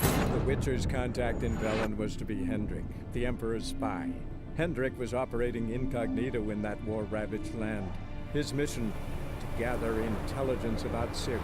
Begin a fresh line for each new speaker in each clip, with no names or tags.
The Witcher's contact in Velen was to be Hendrik, the Emperor's spy. Hendrik was operating incognito in that war-ravaged land. His mission, to gather intelligence about Ciri.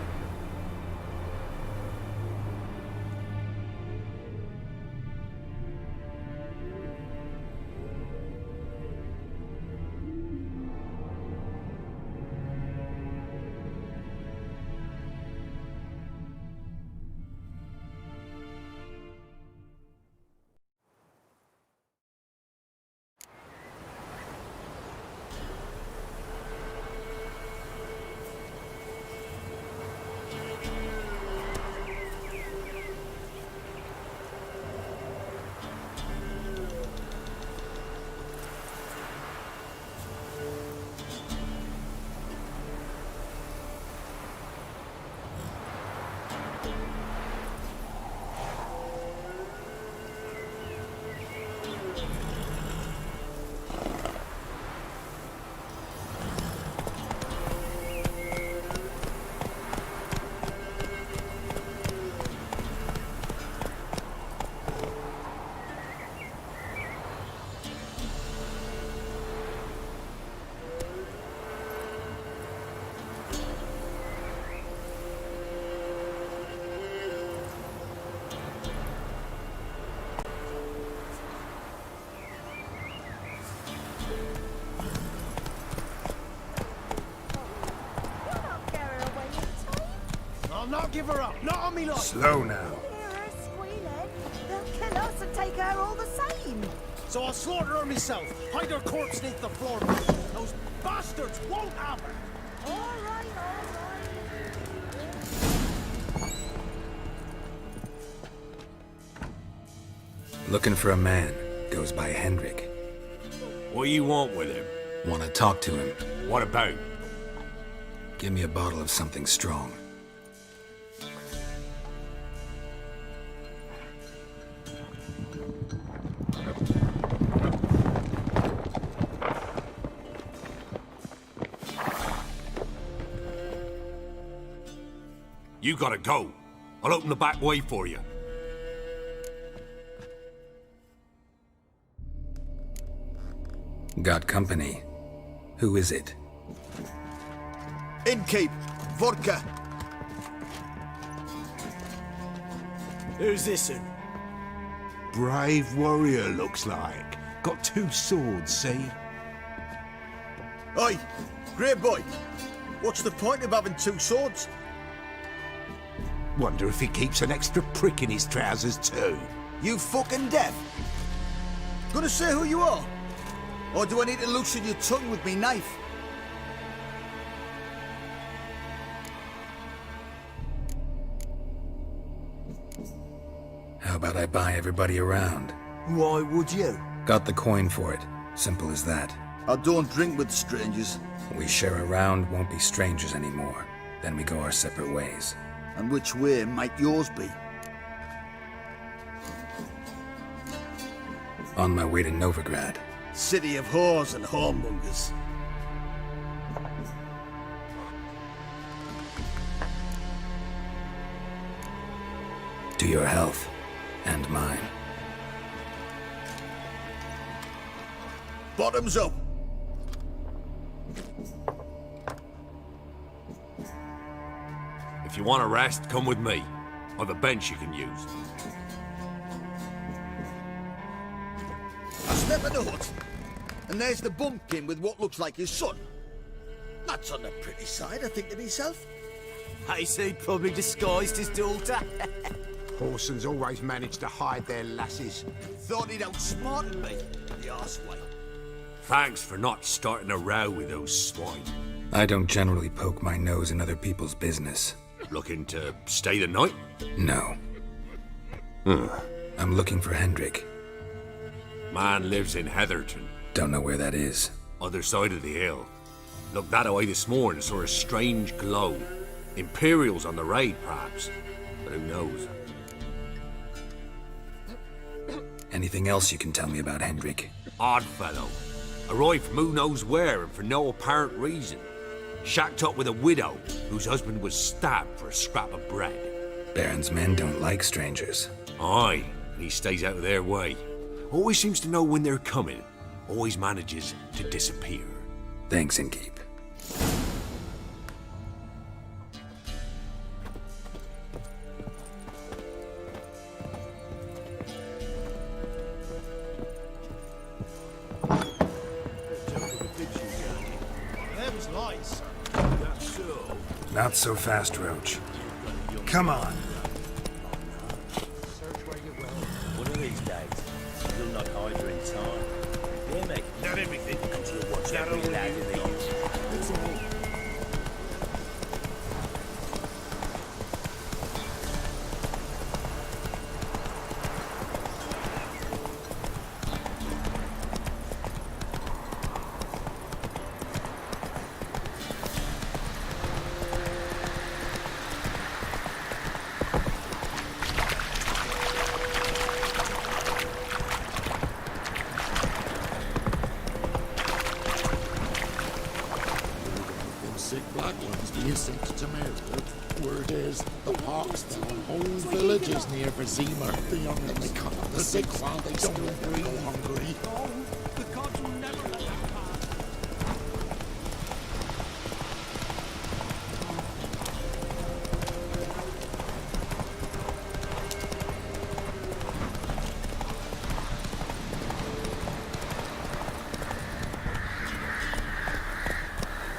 Not give her up, not on me life.
Slow now.
Hear her squealing. They'll kill us and take her all the same.
So I'll slaughter her myself, hide her corpse beneath the floor. Those bastards won't have her.
All right, all right.
Looking for a man. Goes by Hendrik.
What do you want with him?
Want to talk to him.
What about?
Give me a bottle of something strong.
You gotta go. I'll open the back way for you.
Got company. Who is it?
Innkeep, vodka.
Who's this in?
Brave warrior, looks like. Got 2 swords, see?
Oi, grey boy. What's the point of having 2 swords?
Wonder if he keeps an extra prick in his trousers too.
You fucking deaf? Gonna say who you are? Or do I need to loosen your tongue with me knife?
How about I buy everybody around?
Why would you?
Got the coin for it. Simple as that.
I don't drink with strangers.
We share a round, won't be strangers anymore. Then we go our separate ways.
And which way might yours be?
On my way to Novigrad.
City of whores and whoremongers.
To your health. And mine.
Bottoms up.
If you want a rest, come with me. Or the bench you can use.
I step in the hut, and there's the bumpkin with what looks like his son. That's on the pretty side, I think to myself.
I say probably disguised his daughter.
Horsons always manage to hide their lasses.
Thought he'd outsmarted me, the arseway.
Thanks for not starting a row with those swine.
I don't generally poke my nose in other people's business.
Looking to stay the night?
No. I'm looking for Hendrik.
Man lives in Heatherton.
Don't know where that is.
Other side of the hill. Looked that away this morning, saw a strange glow. Imperials on the raid, perhaps. But who knows?
Anything else you can tell me about Hendrik?
Odd fellow. Arrived from who knows where and for no apparent reason. Shacked up with a widow whose husband was stabbed for a scrap of bread.
Baron's men don't like strangers.
Aye, and he stays out of their way. Always seems to know when they're coming. Always manages to disappear.
Thanks, Innkeep.
There was lights.
Not so fast, Roach. Come on.
One of these days, you'll not hide her in time. Hear me? Not everything. And you'll watch every lad in the youth. It's all.
Sick black ones being sent to America. Word is, the hawks fell on whole villages near Vizima. The young and they cut up the sick while they still breathe. Go hungry.
The gods will never let that pass.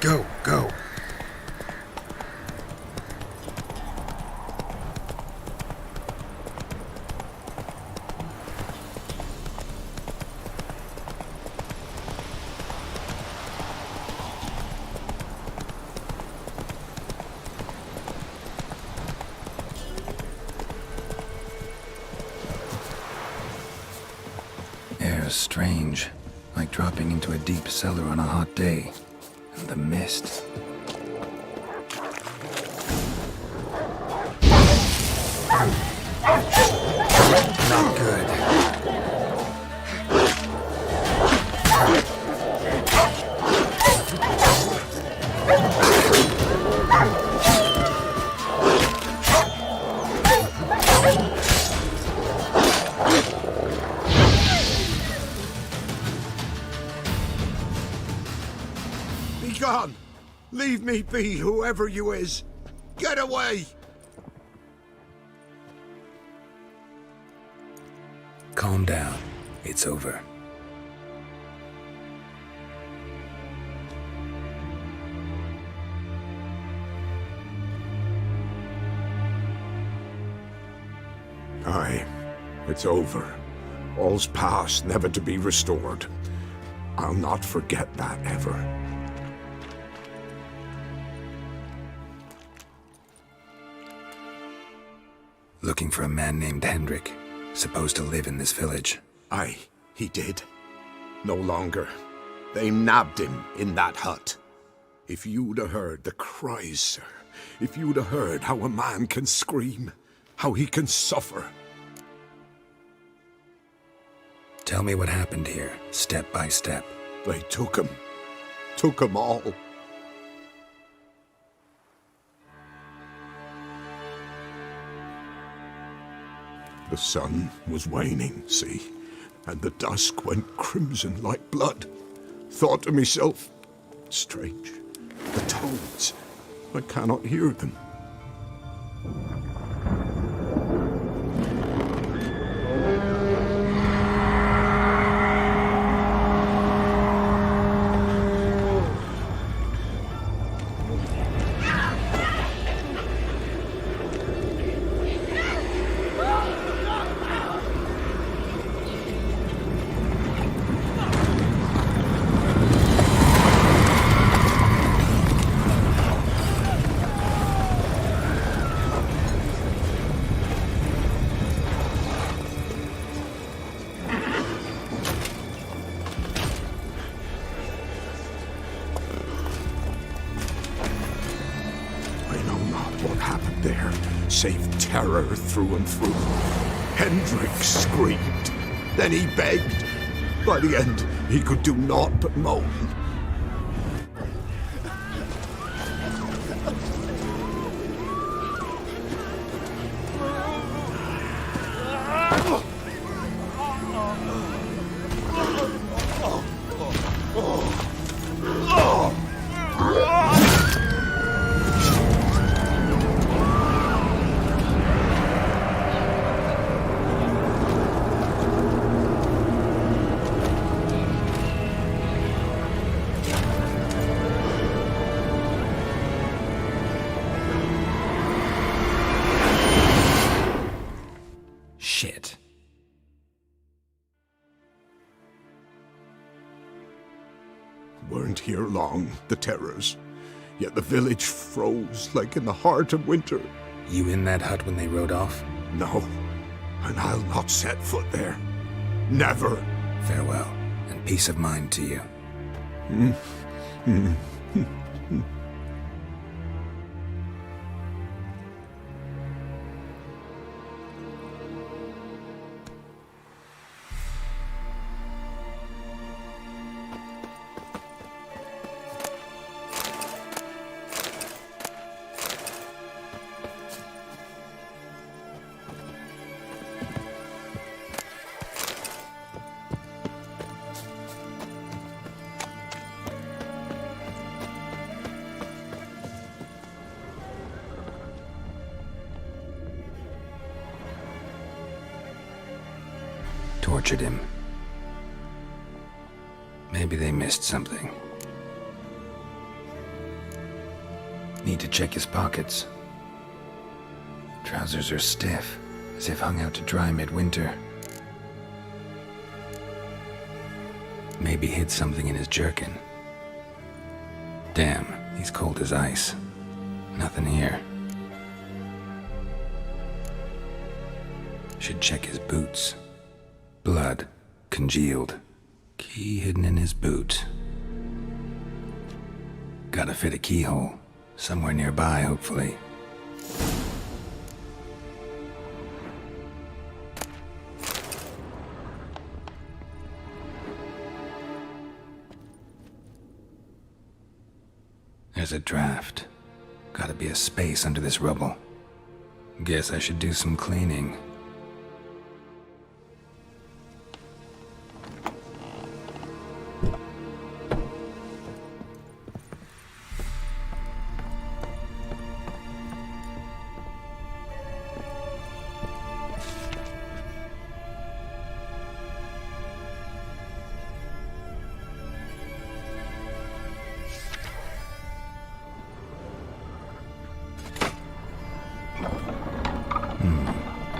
Go, go. Air's strange, like dropping into a deep cellar on a hot day. And the mist. Not good.
Be gone! Leave me be, whoever you is! Get away!
Calm down. It's over.
Aye, it's over. All's past, never to be restored. I'll not forget that ever.
Looking for a man named Hendrik, supposed to live in this village.
Aye, he did. No longer. They nabbed him in that hut. If you'd have heard the cries, sir. If you'd have heard how a man can scream, how he can suffer.
Tell me what happened here, step by step.
They took him. Took him all. The sun was waning, see, and the dusk went crimson like blood. Thought to myself, strange, the toads, I cannot hear them. There, save terror through and through. Hendrik screamed. Then he begged. By the end, he could do naught but moan.
Shit.
Weren't here long, the terrors. Yet the village froze like in the heart of winter.
You in that hut when they rode off?
No, and I'll not set foot there. Never.
Farewell, and peace of mind to you. Tortured him. Maybe they missed something. Need to check his pockets. Trousers are stiff, as if hung out to dry midwinter. Maybe hid something in his jerkin. Damn, he's cold as ice. Nothing here. Should check his boots. Blood, congealed. Key hidden in his boot. Gotta fit a keyhole. Somewhere nearby, hopefully. There's a draft. Gotta be a space under this rubble. Guess I should do some cleaning.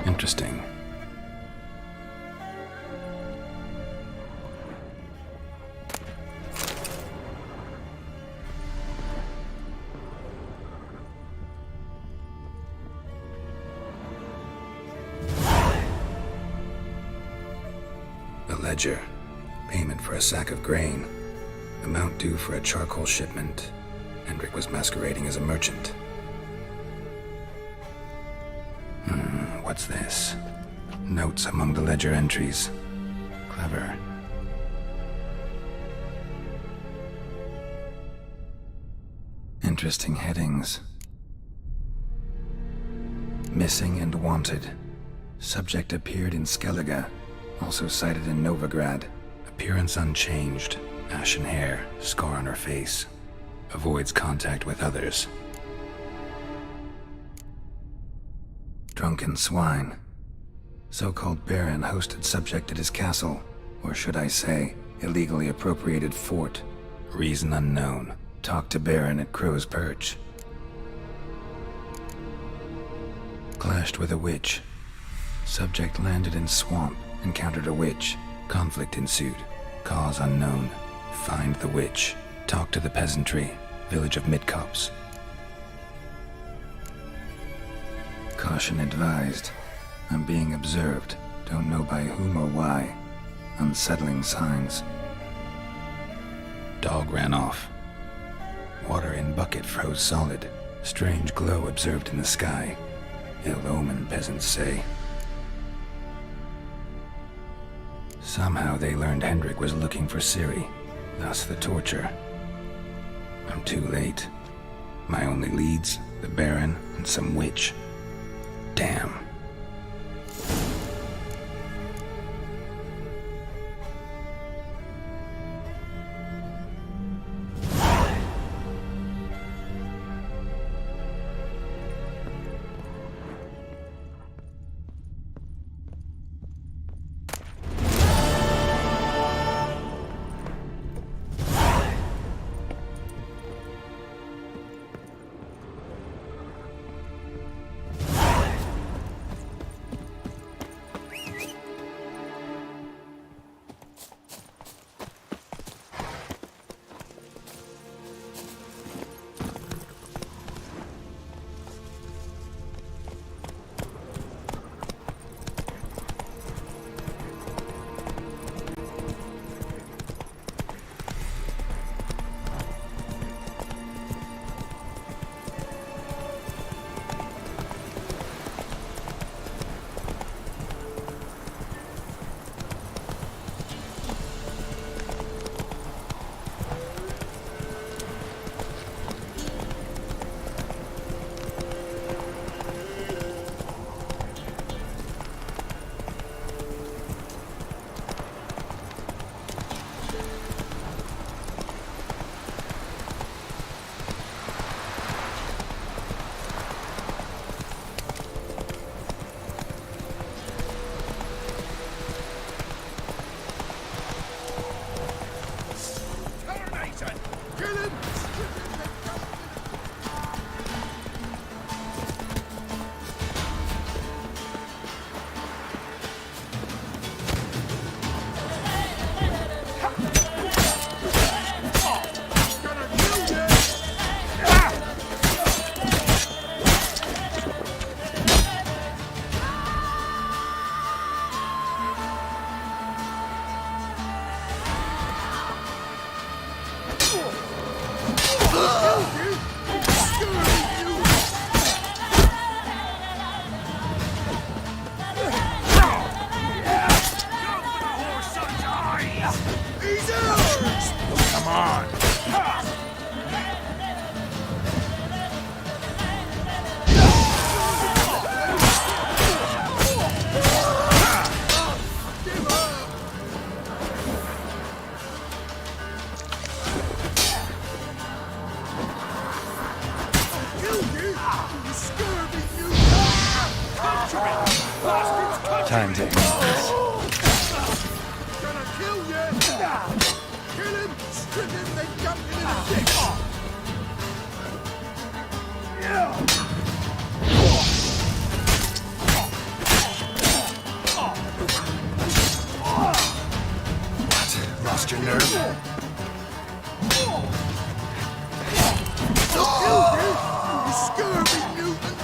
Interesting. The ledger. Payment for a sack of grain. Amount due for a charcoal shipment. Hendrik was masquerading as a merchant. What's this? Notes among the ledger entries. Clever. Interesting headings. Missing and wanted. Subject appeared in Skellige. Also cited in Novigrad. Appearance unchanged. Ashen hair. Scar on her face. Avoids contact with others. Drunken swine. So-called baron hosted subject at his castle, or should I say, illegally appropriated fort. Reason unknown. Talked to baron at Crow's Perch. Clashed with a witch. Subject landed in swamp, encountered a witch. Conflict ensued. Cause unknown. Find the witch. Talk to the peasantry. Village of Midcopse. Caution advised. I'm being observed. Don't know by whom or why. Unsettling signs. Dog ran off. Water in bucket froze solid. Strange glow observed in the sky. Ill omen, peasants say. Somehow they learned Hendrik was looking for Ciri, thus the torture. I'm too late. My only leads, the Baron and some witch. Damn. Time to end this.
Gonna kill you! Kill him! Strip him, then dump him in a ditch!
What? Lost your nerve?
You scurvy mutant!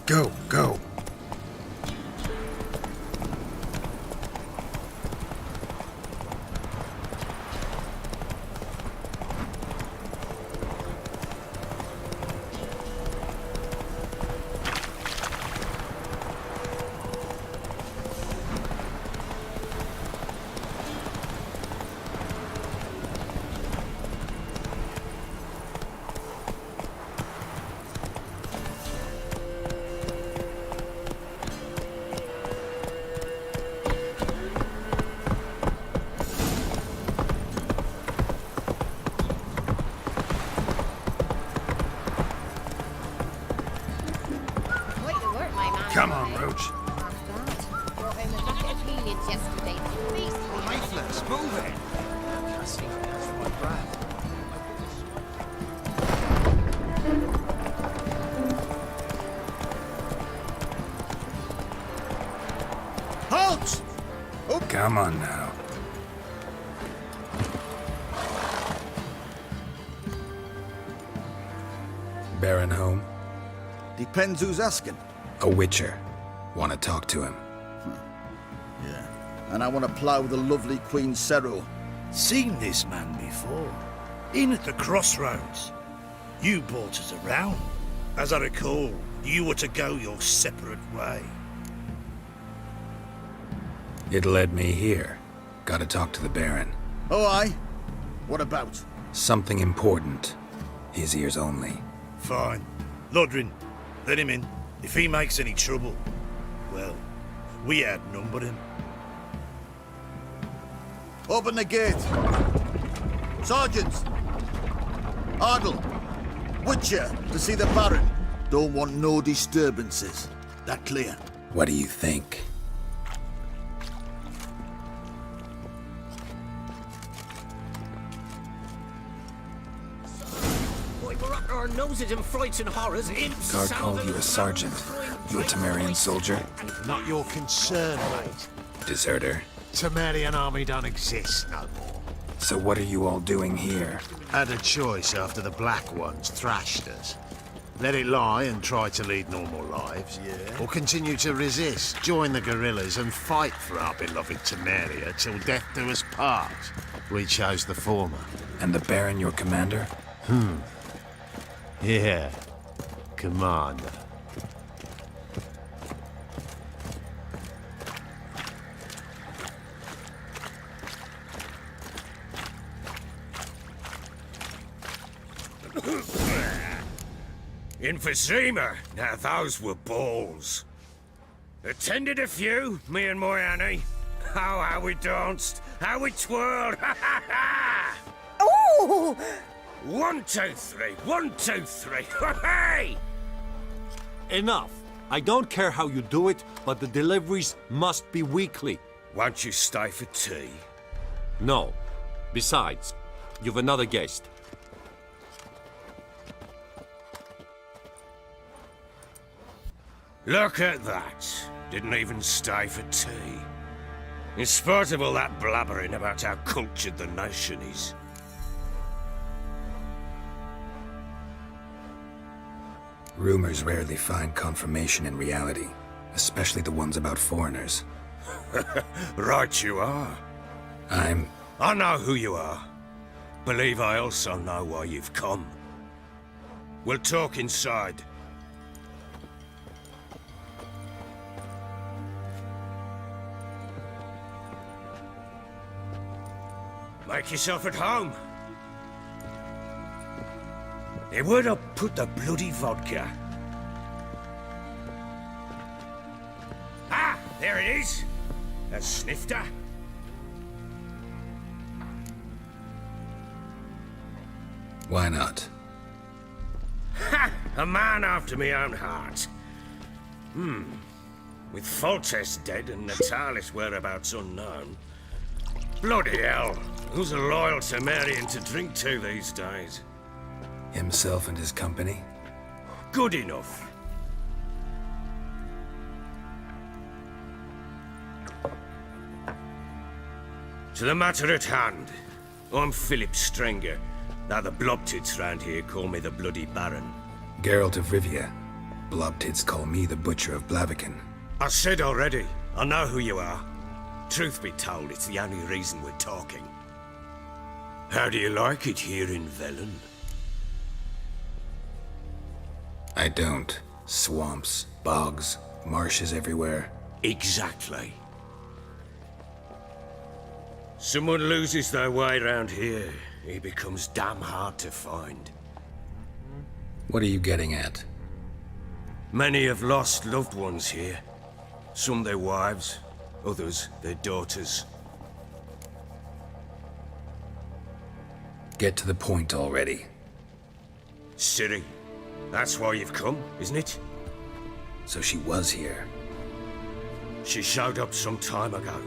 Go, go.
Quite the work, my man.
Come on, Roach.
Brought home a bucket of Helians yesterday. Beast.
Lifeless, move it!
I think that's my brand.
Halt!
Come on now. Baron home?
Depends who's asking.
A witcher. Want to talk to him.
Yeah. And I want to plough the lovely Queen Cero.
Seen this man before. In at the crossroads. You brought us around. As I recall, you were to go your separate way.
It led me here. Gotta talk to the Baron.
Oh, aye? What about?
Something important. His ears only.
Fine. Lodrin, let him in. If he makes any trouble, well, we outnumber him.
Open the gate. Sergeants! Ardle! Witcher, to see the Baron. Don't want no disturbances. That clear?
What do you think?
Boy, we're up to our noses in frights and horrors. Imps,
Guard called you a sergeant. You a Temerian soldier?
Not your concern, mate.
Deserter.
Temerian army don't exist no more.
So what are you all doing here?
Had a choice after the Black Ones thrashed us. Let it lie and try to lead normal lives.
Yeah.
Or continue to resist, join the guerrillas and fight for our beloved Temeria till death do us part. We chose the former.
And the Baron your commander?
Yeah. Commander.
Emphysema. Now those were balls. Attended a few, me and my Annie. Oh, how we danced, how we twirled.
Oh!
1, 2, 3. 1, 2, 3. Hey!
Enough. I don't care how you do it, but the deliveries must be weekly.
Won't you stay for tea?
No. Besides, you've another guest.
Look at that. Didn't even stay for tea. In spite of all that blabbering about how cultured the nation is.
Rumors rarely find confirmation in reality, especially the ones about foreigners.
Right you are. I know who you are. Believe I also know why you've come. We'll talk inside. Make yourself at home. Hey, where'd I put the bloody vodka? Ah, there it is. A snifter.
Why not?
Ha! A man after my own heart. With Foltest dead and Natalis whereabouts unknown. Bloody hell. Who's a loyal Temerian to drink to these days?
Himself and his company?
Good enough. To the matter at hand. I'm Philip Strenger. Now the blobtits round here call me the Bloody Baron.
Geralt of Rivia. Blobtids call me the Butcher of Blaviken.
I said already, I know who you are. Truth be told, it's the only reason we're talking. How do you like it here in Velen?
I don't. Swamps, bogs, marshes everywhere.
Exactly. Someone loses their way around here, he becomes damn hard to find.
What are you getting at?
Many have lost loved ones here. Some their wives, others their daughters.
Get to the point already.
Ciri, that's why you've come, isn't it?
So she was here.
She showed up some time ago.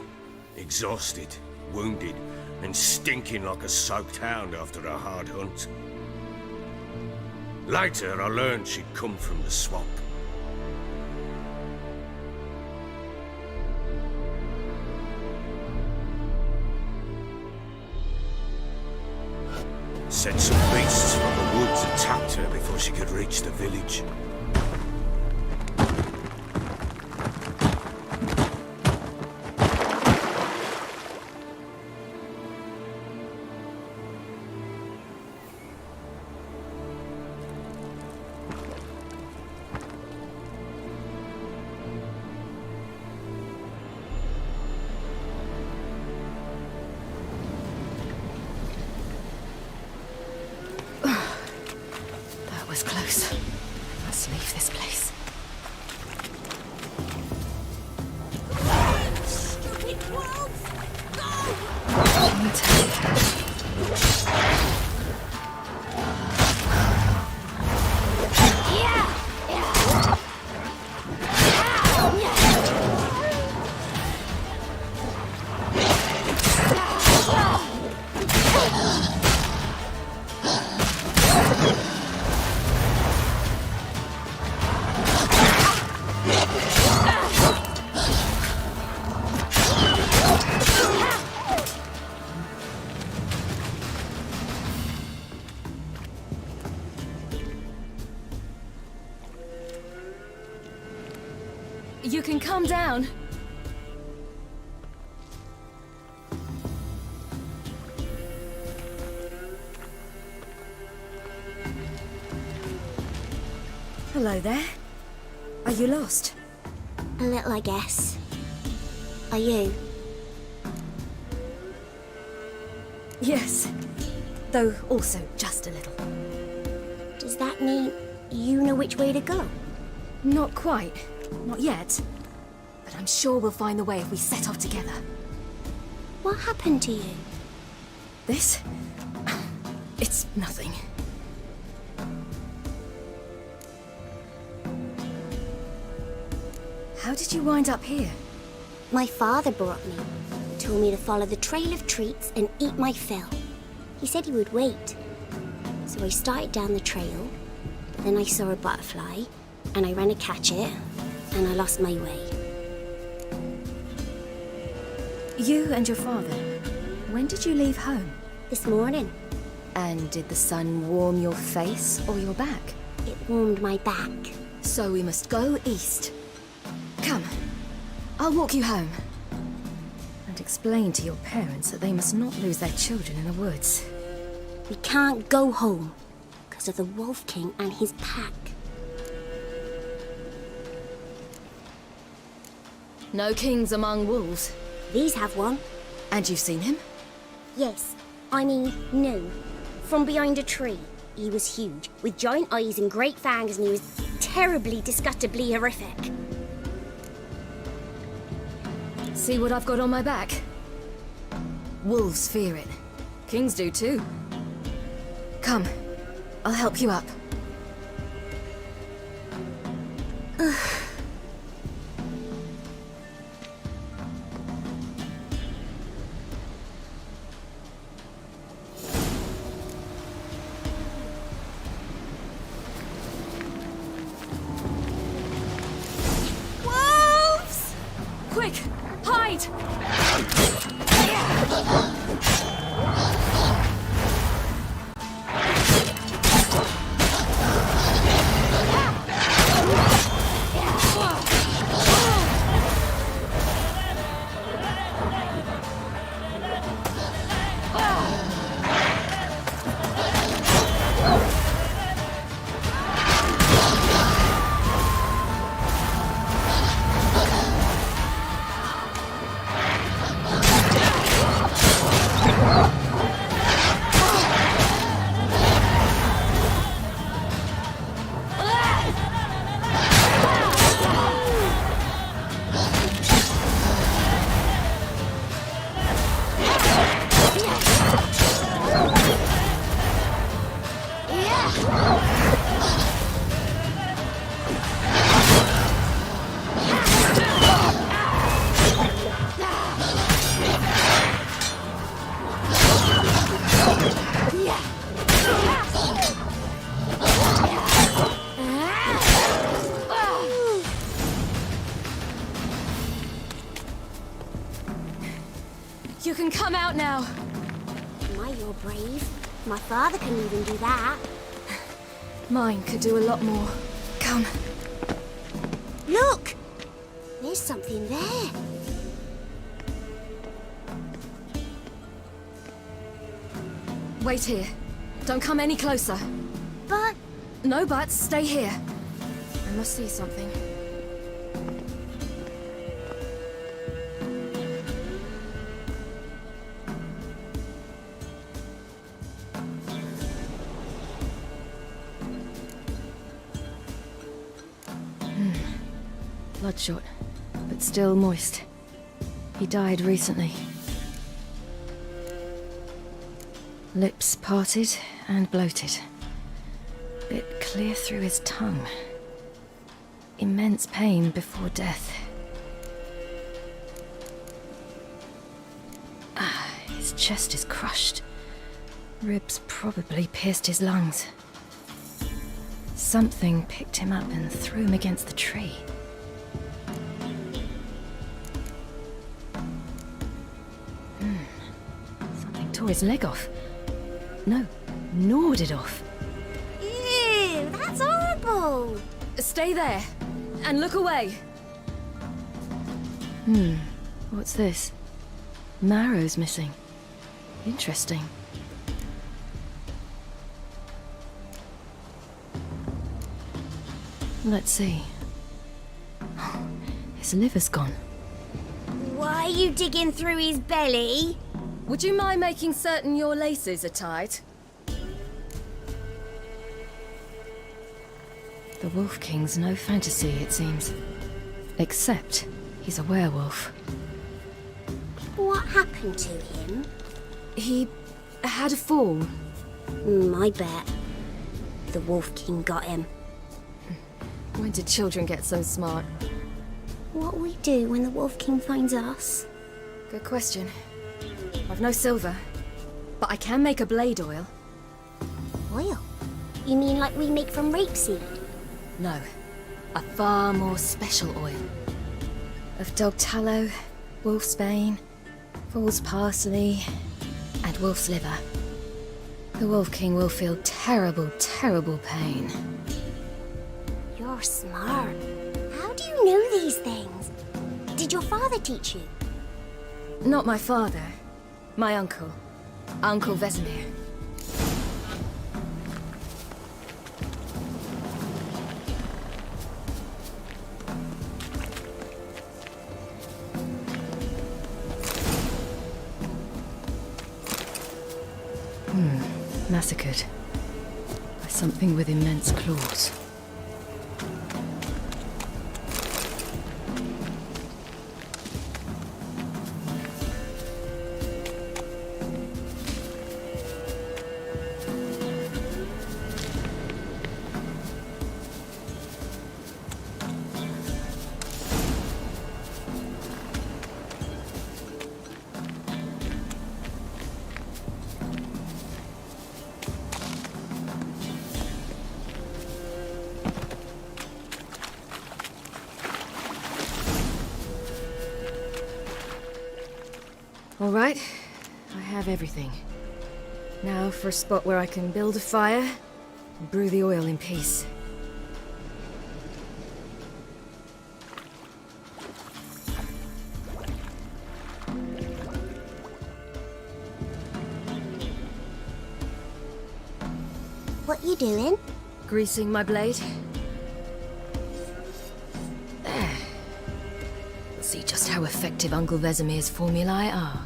Exhausted, wounded, and stinking like a soaked hound after a hard hunt. Later, I learned she'd come from the swamp. Said some beasts from the woods attacked her before she could reach the village.
Was close. Let's leave this place. Stupid wolves! You can calm down.
Hello there. Are you lost?
A little, I guess. Are you?
Yes. Though also just a little.
Does that mean you know which way to go?
Not quite. Not yet. But I'm sure we'll find the way if we set off together.
What happened to you?
This? It's nothing. How did you wind up here?
My father brought me. Told me to follow the trail of treats and eat my fill. He said he would wait. So I started down the trail. Then I saw a butterfly, and I ran to catch it, and I lost my way.
You and your father, when did you leave home?
This morning.
And did the sun warm your face or your back?
It warmed my back.
So we must go east. Come, I'll walk you home. And explain to your parents that they must not lose their children in the woods.
We can't go home because of the Wolf King and his pack.
No kings among wolves.
These have one.
And you've seen him?
Yes. I mean, no. From behind a tree. He was huge, with giant eyes and great fangs, and he was terribly, disgustingly horrific.
See what I've got on my back? Wolves fear it. Kings do too. Come, I'll help you up.
Wolves!
Quick, hide! You can come out now.
My, you're brave. My father can even do that.
Mine could do a lot more. Come.
Look! There's something there.
Wait here. Don't come any closer.
But...
No buts. Stay here. I must see something. Bloodshot, but still moist. He died recently. Lips parted and bloated. Bit clear through his tongue. Immense pain before death. His chest is crushed. Ribs probably pierced his lungs. Something picked him up and threw him against the tree. Something tore his leg off. No, gnawed it off.
Ew, that's horrible!
Stay there, and look away. What's this? Marrow's missing. Interesting. Let's see. His liver's gone.
Why are you digging through his belly?
Would you mind making certain your laces are tied? The Wolf King's no fantasy, it seems. Except he's a werewolf.
What happened to him?
He had a fall.
I bet. The Wolf King got him.
When did children get so smart?
What'll we do when the Wolf King finds us?
Good question. I've no silver, but I can make a blade oil.
Oil? You mean like we make from rapeseed?
No, a far more special oil. Of dog tallow, wolf's bane, fool's parsley, and wolf's liver. The Wolf King will feel terrible, terrible pain.
You're smart. How do you know these things? Did your father teach you?
Not my father. My uncle. Uncle Vesemir. Massacred. By something with immense claws. All right, I have everything. Now for a spot where I can build a fire and brew the oil in peace.
What you doing?
Greasing my blade. There. We'll see just how effective Uncle Vesemir's formulae are.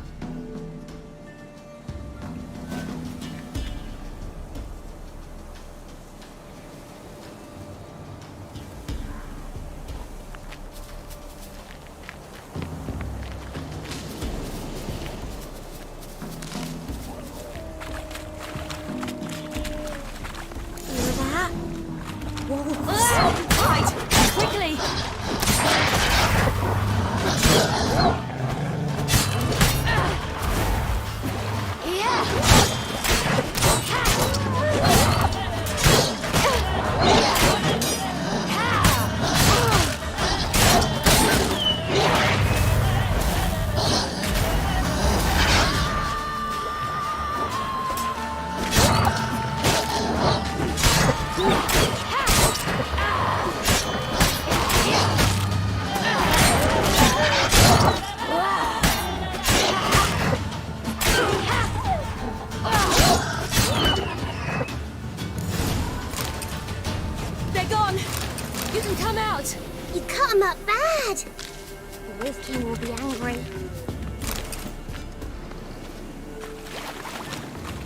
Wolves! Hide! Quickly! They're gone! You can come out!
You cut him up bad! The Wolf King will be angry.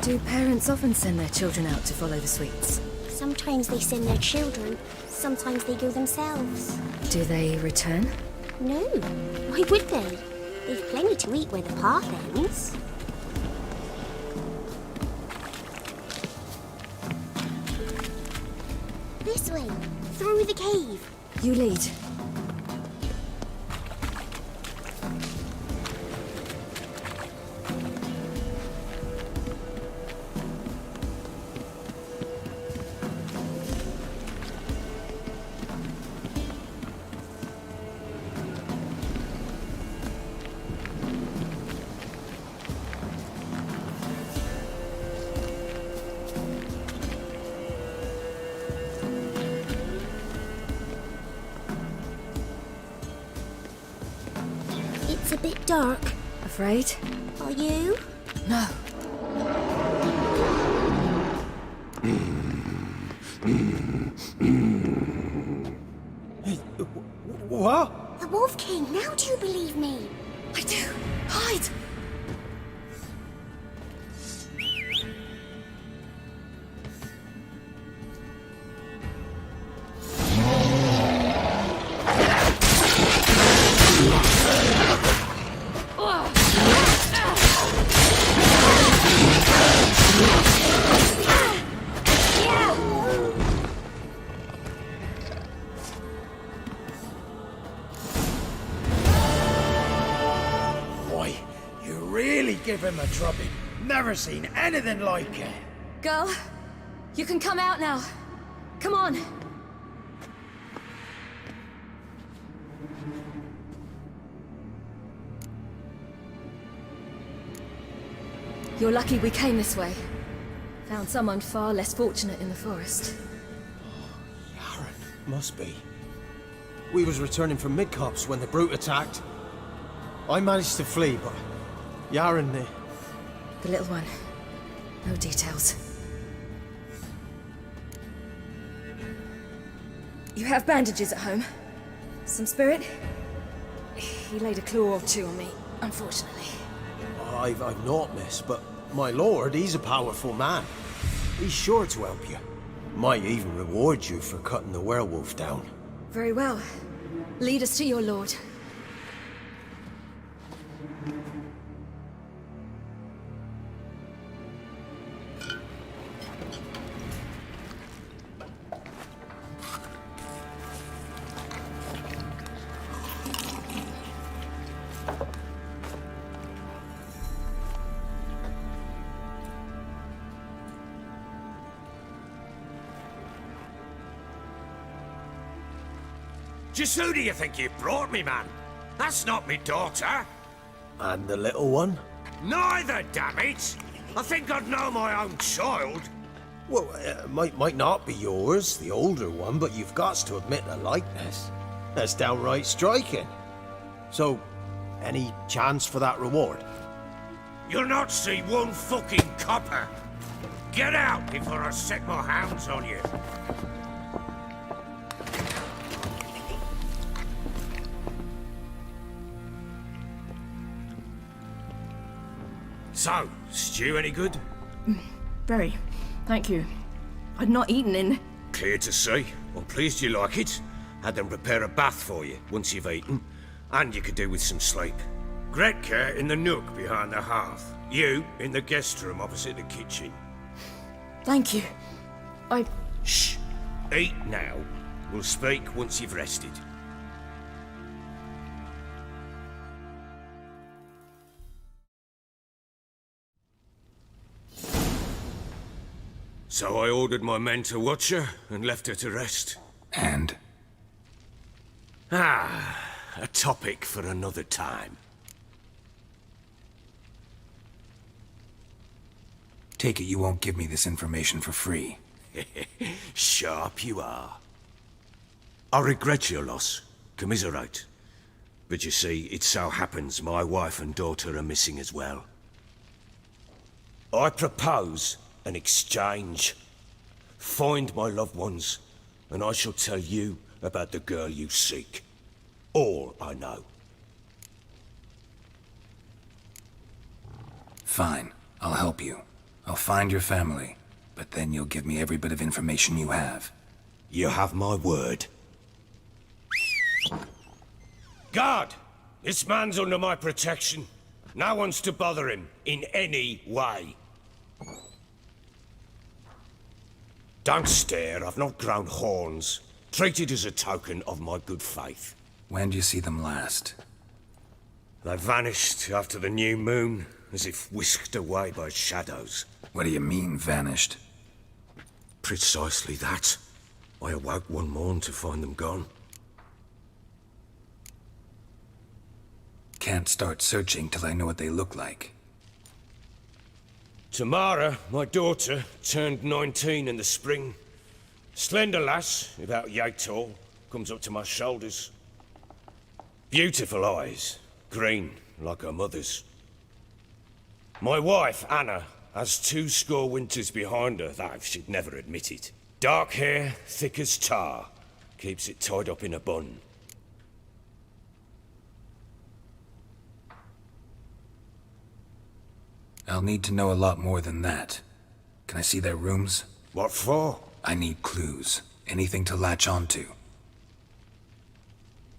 Do parents often send their children out to follow the sweets?
Sometimes they send their children, sometimes they go themselves.
Do they return?
No, why would they? They've plenty to eat where the path ends. This way, through the cave.
You lead.
It's a bit dark.
Afraid?
Are you?
No.
What?
The Wolf King, now do you believe me?
I do. Hide!
Give him a drubbing. Never seen anything like it.
Girl, you can come out now. Come on. You're lucky we came this way. Found someone far less fortunate in the forest.
Yaren, must be. We was returning from Midcops when the brute attacked. I managed to flee, but Yaren,
the little one. No details. You have bandages at home? Some spirit? He laid a claw or two on me, unfortunately.
I've not, miss, but my lord, he's a powerful man. He's sure to help you. Might even reward you for cutting the werewolf down.
Very well. Lead us to your lord.
Just who do you think you've brought me, man? That's not me daughter.
And the little one?
Neither, damn it! I think I'd know my own child.
Well, might not be yours, the older one, but you've got to admit the likeness. That's downright striking. So, any chance for that reward?
You'll not see one fucking copper. Get out before I set my hounds on you. So, stew any good?
Very. Thank you. I'd not eaten in...
Clear to see. I'm pleased you like it. Had them prepare a bath for you once you've eaten. And you could do with some sleep. Gretka in the nook behind the hearth. You in the guest room opposite the kitchen.
Thank you.
Shh! Eat now. We'll speak once you've rested. So I ordered my men to watch her and left her to rest.
And?
A topic for another time.
Take it you won't give me this information for free.
Sharp you are. I regret your loss. Commiserate. But you see, it so happens my wife and daughter are missing as well. I propose an exchange. Find my loved ones, and I shall tell you about the girl you seek. All I know.
Fine. I'll help you. I'll find your family, but then you'll give me every bit of information you have.
You have my word. Guard! This man's under my protection. No one's to bother him in any way. Don't stare, I've not grown horns. Treat it as a token of my good faith.
When do you see them last?
They vanished after the new moon, as if whisked away by shadows.
What do you mean, vanished?
Precisely that. I awoke one morn to find them gone.
Can't start searching till I know what they look like.
Tamara, my daughter, turned 19 in the spring. Slender lass, about yay tall, comes up to my shoulders. Beautiful eyes, green like her mother's. My wife, Anna, has 20 winters behind her, though she'd never admit it. Dark hair, thick as tar, keeps it tied up in a bun.
I'll need to know a lot more than that. Can I see their rooms?
What for?
I need clues. Anything to latch onto.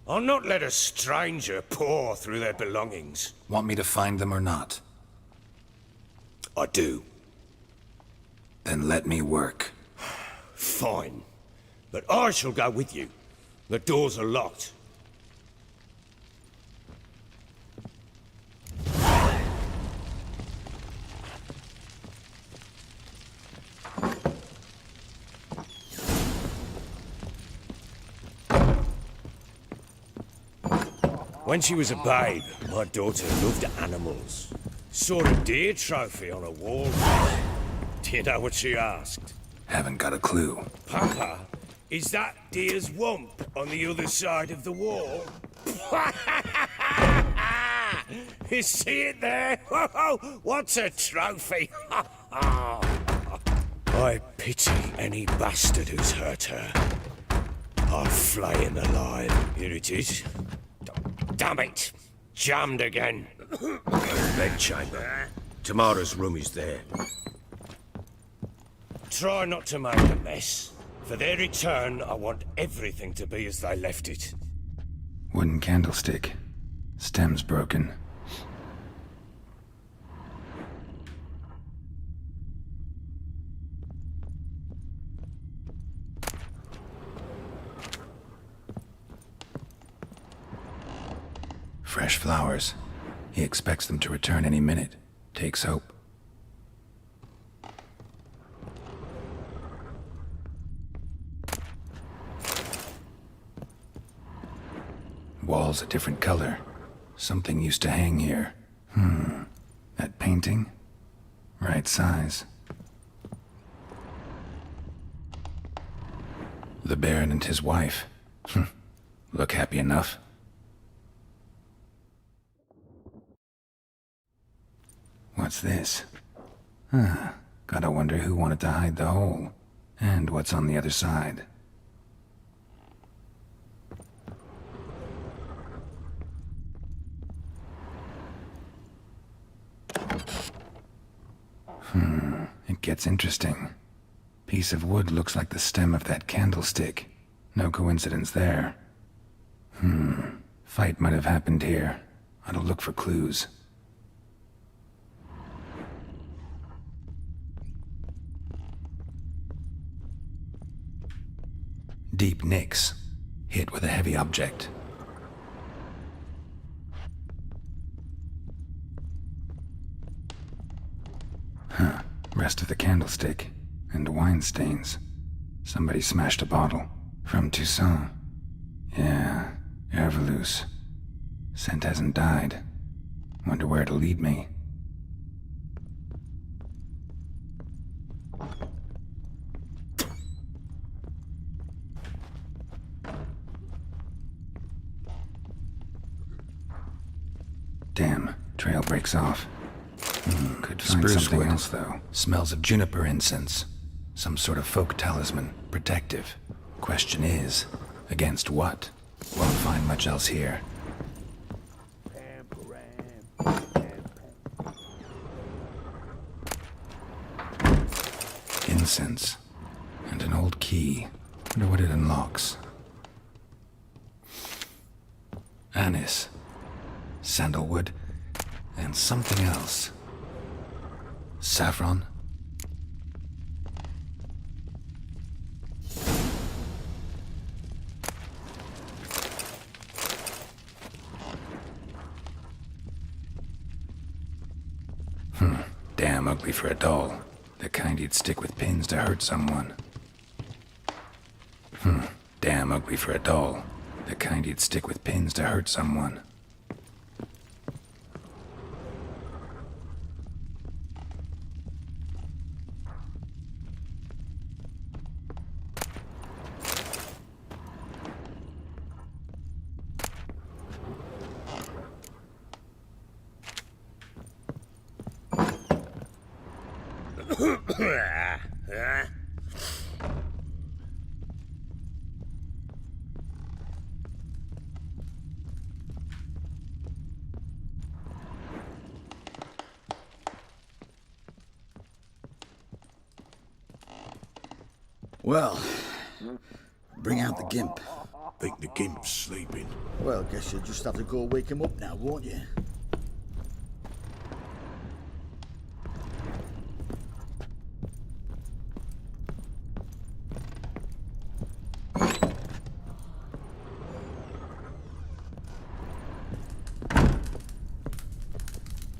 I'll not let a stranger pore through their belongings.
Want me to find them or not?
I do.
Then let me work.
Fine. But I shall go with you. The doors are locked. When she was a babe, my daughter loved animals. Saw a deer trophy on a wall. Do you know what she asked?
Haven't got a clue.
Papa, is that deer's wump on the other side of the wall? You see it there? What's a trophy? I pity any bastard who's hurt her. I'll flay him alive. Here it is. Damn it! Jammed again. Bedchamber. Tamara's room is there. Try not to make a mess. For their return, I want everything to be as they left it.
Wooden candlestick. Stem's broken. Fresh flowers. He expects them to return any minute. Takes hope. Wall's a different color. Something used to hang here. That painting? Right size. The Baron and his wife. Look happy enough. What's this? Gotta wonder who wanted to hide the hole. And what's on the other side. It gets interesting. Piece of wood looks like the stem of that candlestick. No coincidence there. Fight might have happened here. I'll look for clues. Deep nicks, hit with a heavy object. Huh. Rest of the candlestick. And wine stains. Somebody smashed a bottle. From Toussaint. Yeah, Herveloos. Scent hasn't died. Wonder where it'll lead me. Damn, trail breaks off. Could find
Spruce
something
wood.
else, though. Smells of juniper incense. Some sort of folk talisman. Protective. Question is, against what? Won't find much else here. Incense. And an old key. Wonder what it unlocks. Anise. Sandalwood. And something else. Saffron? Damn ugly for a doll. The kind you'd stick with pins to hurt someone. Damn ugly for a doll. The kind you'd stick with pins to hurt someone.
Well, bring out the gimp.
Think the gimp's sleeping.
Well, guess you'll just have to go wake him up now, won't you?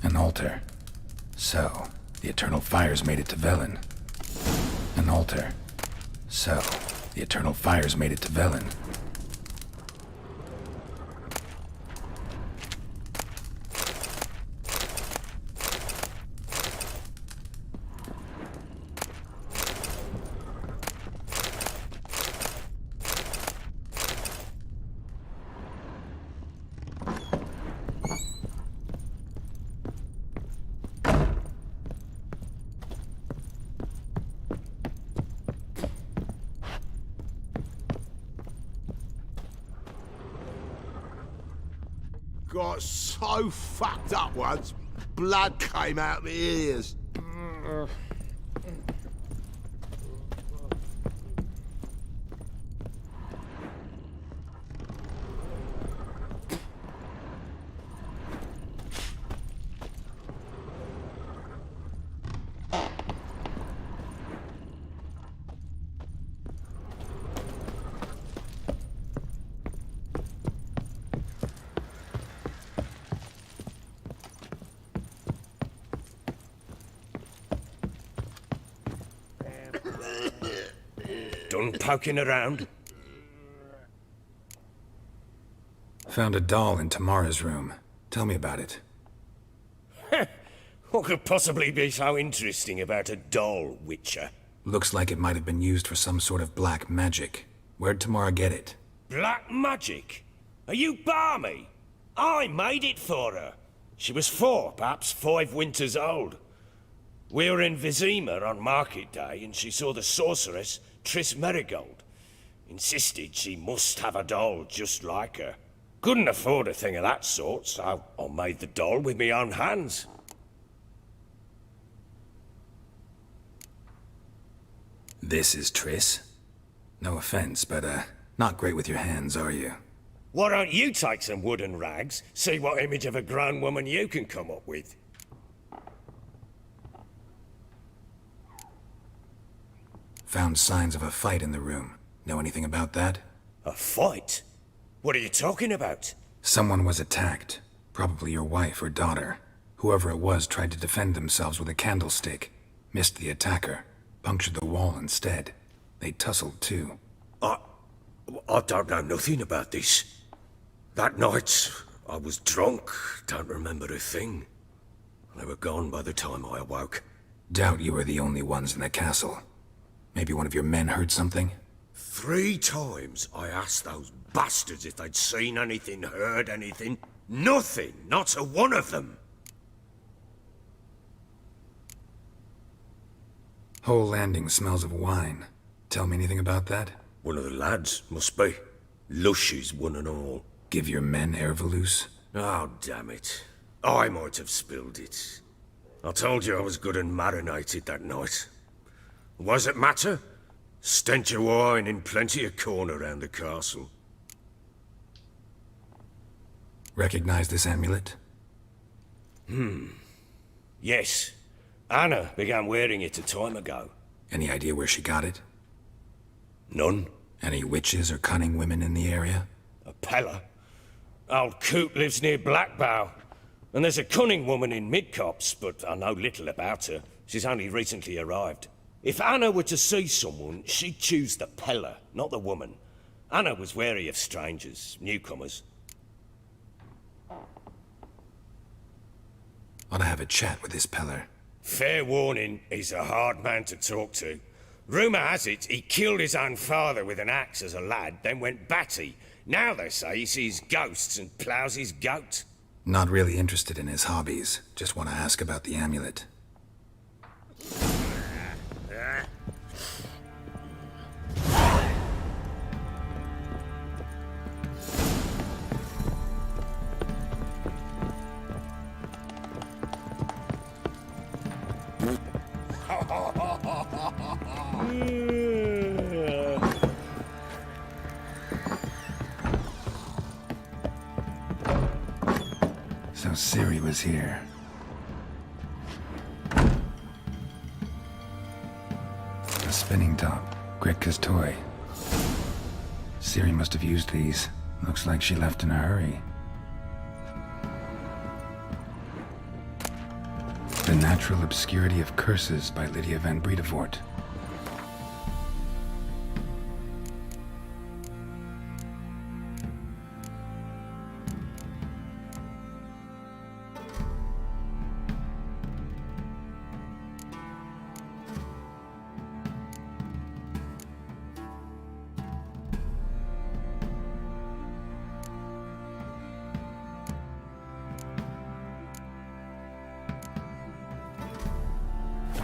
An altar. So, the eternal fires made it to Velen. An altar. So, the eternal fires made it to Velen.
Got so fucked up once, blood came out my ears.
Done poking around?
Found a doll in Tamara's room. Tell me about it.
What could possibly be so interesting about a doll, Witcher?
Looks like it might have been used for some sort of black magic. Where'd Tamara get it?
Black magic? Are you balmy? I made it for her. She was 4, perhaps 5 winters old. We were in Vizima on market day, and she saw the sorceress, Triss Merigold. Insisted she must have a doll just like her. Couldn't afford a thing of that sort, so I made the doll with my own hands.
This is Triss? No offense, but, not great with your hands, are you?
Why don't you take some wooden rags, see what image of a grown woman you can come up with?
Found signs of a fight in the room. Know anything about that?
A fight? What are you talking about?
Someone was attacked. Probably your wife or daughter. Whoever it was tried to defend themselves with a candlestick. Missed the attacker. Punctured the wall instead. They tussled too.
I don't know nothing about this. That night, I was drunk. Don't remember a thing. They were gone by the time I awoke.
Doubt you were the only ones in the castle. Maybe one of your men heard something?
3 times I asked those bastards if they'd seen anything, heard anything. Nothing, not a one of them.
Whole landing smells of wine. Tell me anything about that?
One of the lads, must be. Lushes, one and all.
Give your men Ervalus?
Oh, damn it. I might have spilled it. I told you I was good and marinated that night. What does it matter? Stench of wine in plenty of corn around the castle.
Recognize this amulet?
Yes. Anna began wearing it a time ago.
Any idea where she got it?
None.
Any witches or cunning women in the area?
A Pella. Old Coot lives near Blackbow. And there's a cunning woman in Midcopse, but I know little about her. She's only recently arrived. If Anna were to see someone, she'd choose the Pella, not the woman. Anna was wary of strangers, newcomers.
Ought to have a chat with this Peller.
Fair warning, he's a hard man to talk to. Rumour has it he killed his own father with an axe as a lad, then went batty. Now they say he sees ghosts and ploughs his goat.
Not really interested in his hobbies. Just want to ask about the amulet. So Ciri was here. A spinning top. Gretka's toy. Ciri must have used these. Looks like she left in a hurry. The Natural Obscurity of Curses by Lydia van Bredevoort.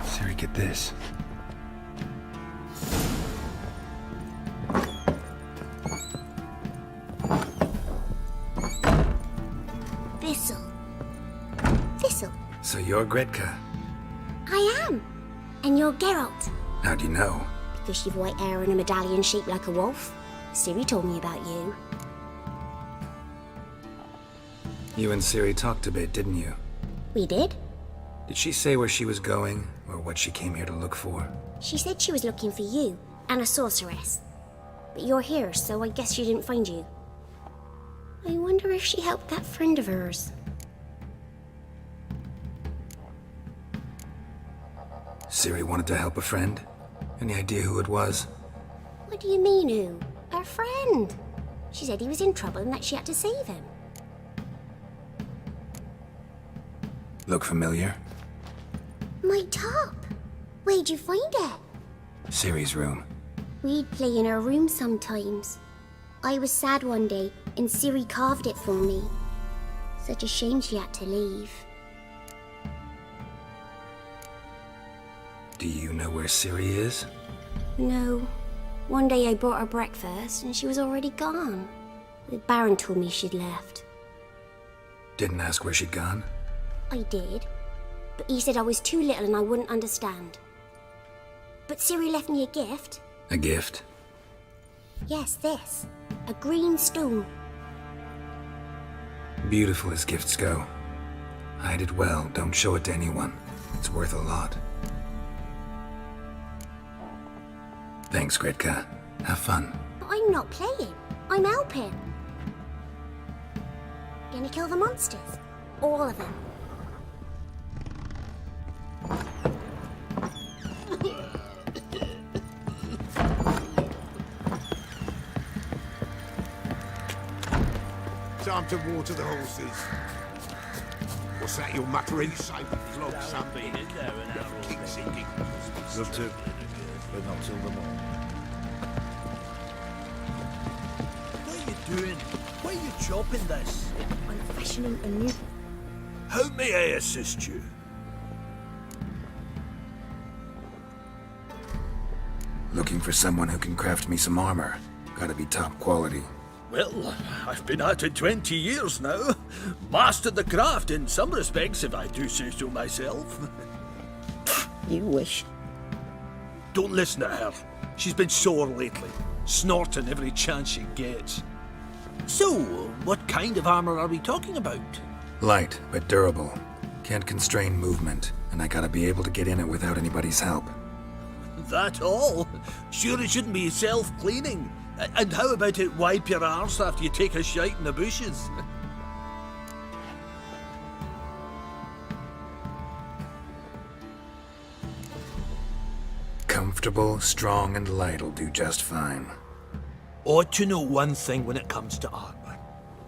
Ciri, get this.
Thistle.
So you're Gretka.
I am. And you're Geralt.
How do you know?
Because you've white hair and a medallion shaped like a wolf. Ciri told me about you.
You and Ciri talked a bit, didn't you?
We did.
Did she say where she was going, or what she came here to look for?
She said she was looking for you and a sorceress. But you're here, so I guess she didn't find you. I wonder if she helped that friend of hers.
Ciri wanted to help a friend? Any idea who it was?
What do you mean, who? Her friend. She said he was in trouble and that she had to save him.
Look familiar?
My top. Where'd you find it?
Ciri's room.
We'd play in her room sometimes. I was sad one day, and Ciri carved it for me. Such a shame she had to leave.
Do you know where Ciri is?
No. One day I brought her breakfast, and she was already gone. The Baron told me she'd left.
Didn't ask where she'd gone?
I did, but he said I was too little and I wouldn't understand. But Ciri left me a gift.
A gift?
Yes, this. A green stone.
Beautiful as gifts go. Hide it well, don't show it to anyone. It's worth a lot. Thanks, Gretka. Have fun.
But I'm not playing. I'm helping. Gonna kill the monsters. All of them.
Time to water the horses. What's that you're muttering? Save flog something. Keep singing.
Love to, but not till the morning.
What are you doing? Why are you chopping this?
I'm fashioning a new...
How may I assist you?
Looking for someone who can craft me some armor. Gotta be top quality.
Well, I've been at it 20 years now. Mastered the craft in some respects, if I do say so myself.
You wish.
Don't listen to her. She's been sore lately, snorting every chance she gets. So, what kind of armor are we talking about?
Light, but durable. Can't constrain movement, and I gotta be able to get in it without anybody's help.
That all? Sure it shouldn't be self-cleaning. And how about it wipe your arse after you take a shite in the bushes?
Comfortable, strong, and light'll do just fine.
Ought to know one thing when it comes to armor.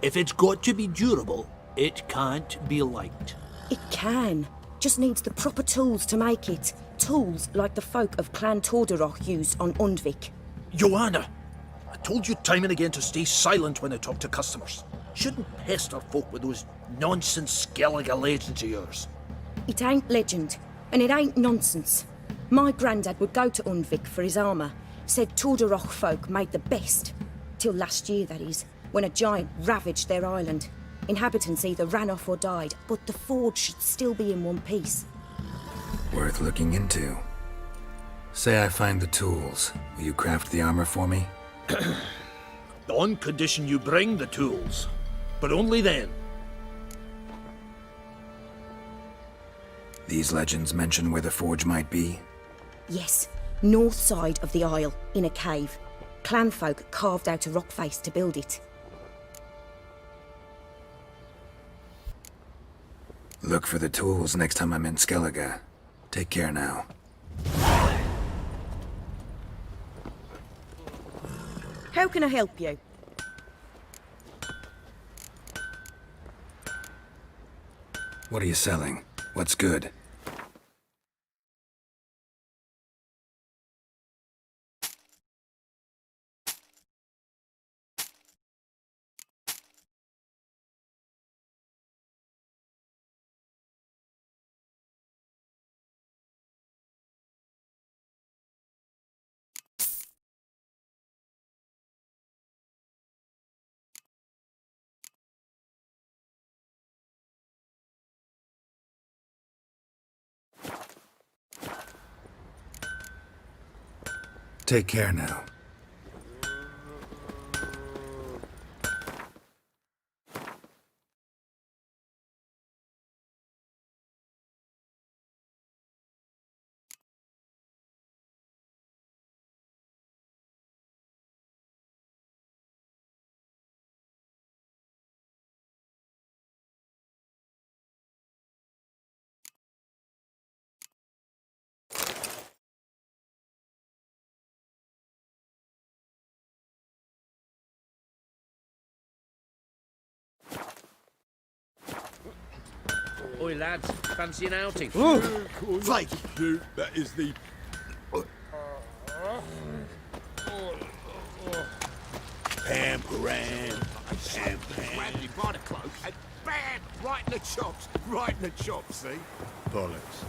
If it's got to be durable, it can't be light.
It can. Just needs the proper tools to make it. Tools like the folk of Clan Tordarroch used on Undvik.
Joanna! I told you time and again to stay silent when I talk to customers. Shouldn't pester folk with those nonsense Skellige legends of yours.
It ain't legend, and it ain't nonsense. My granddad would go to Undvik for his armour. Said Tordarroch folk made the best. Till last year, that is, when a giant ravaged their island. Inhabitants either ran off or died, but the forge should still be in one piece.
Worth looking into. Say I find the tools. Will you craft the armor for me?
On condition you bring the tools. But only then.
These legends mention where the forge might be?
Yes, north side of the isle, in a cave. Clanfolk carved out a rock face to build it.
Look for the tools next time I'm in Skellige. Take care now.
How can I help you?
What are you selling? What's good? Take care now.
Oi, lads, fancy an outing?
Right.
That is the...
Pam.
Grab you by the cloak and bam! Right in the chops. Right in the chops, see?
Bollocks.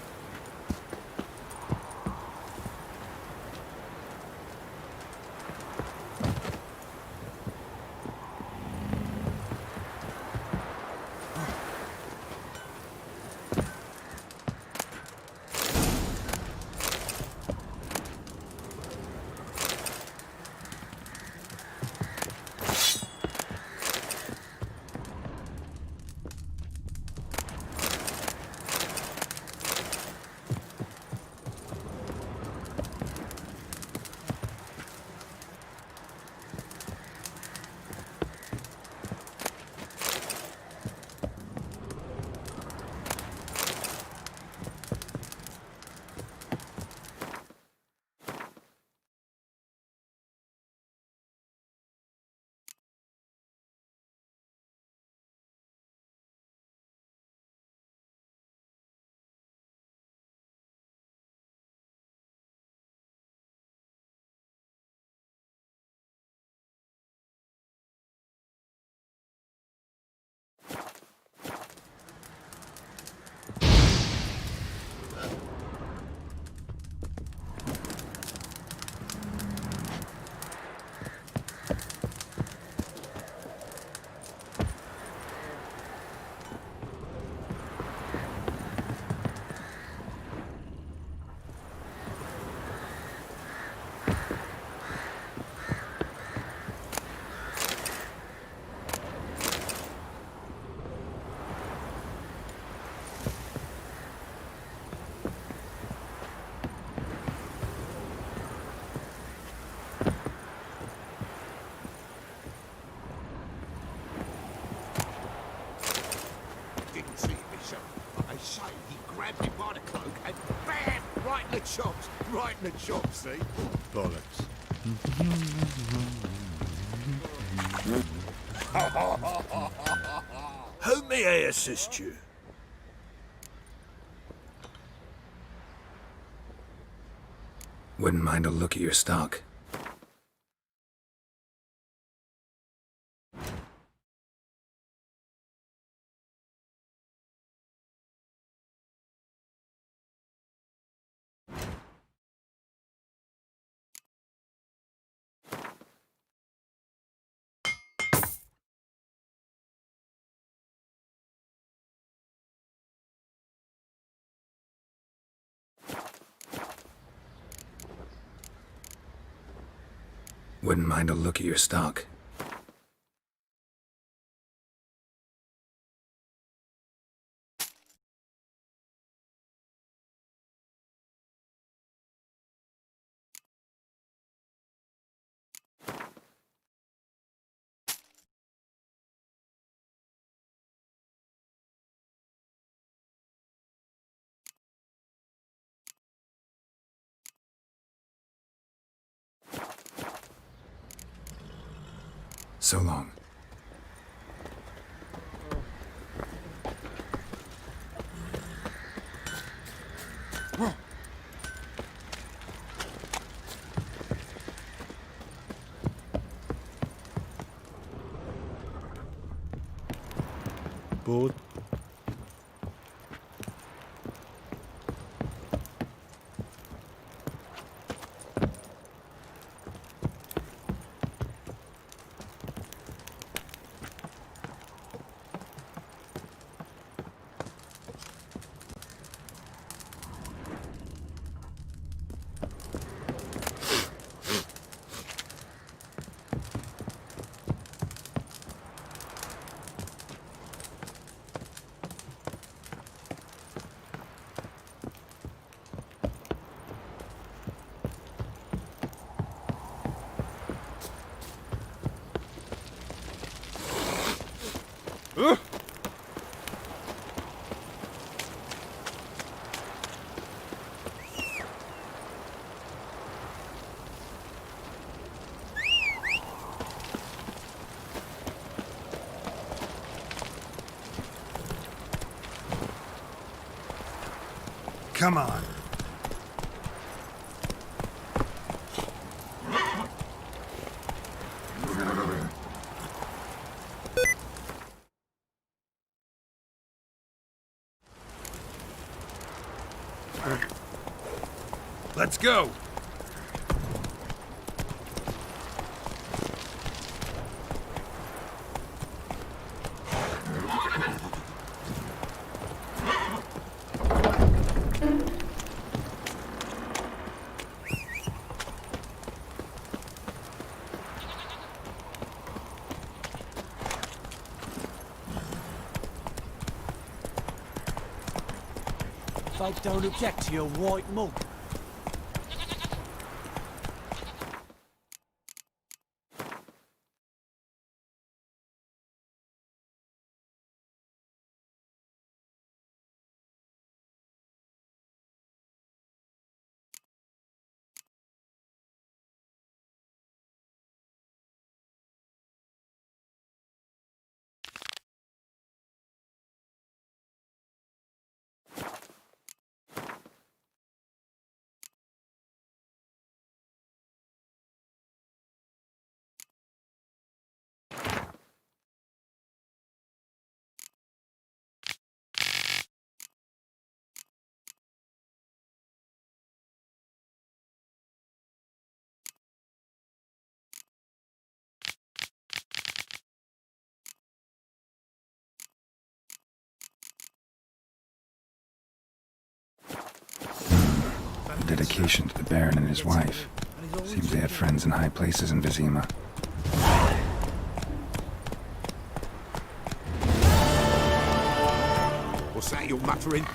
the chops. Right in the chops, see?
Bollocks. How may I assist you?
Wouldn't mind a look at your stock. Wouldn't mind a look at your stock. So long.
Bored?
Come on.
Let's go!
Folk don't object to your white mug.
Dedication to the Baron and his wife. Seems they had friends in high places in Vizima.
What's that you're muttering?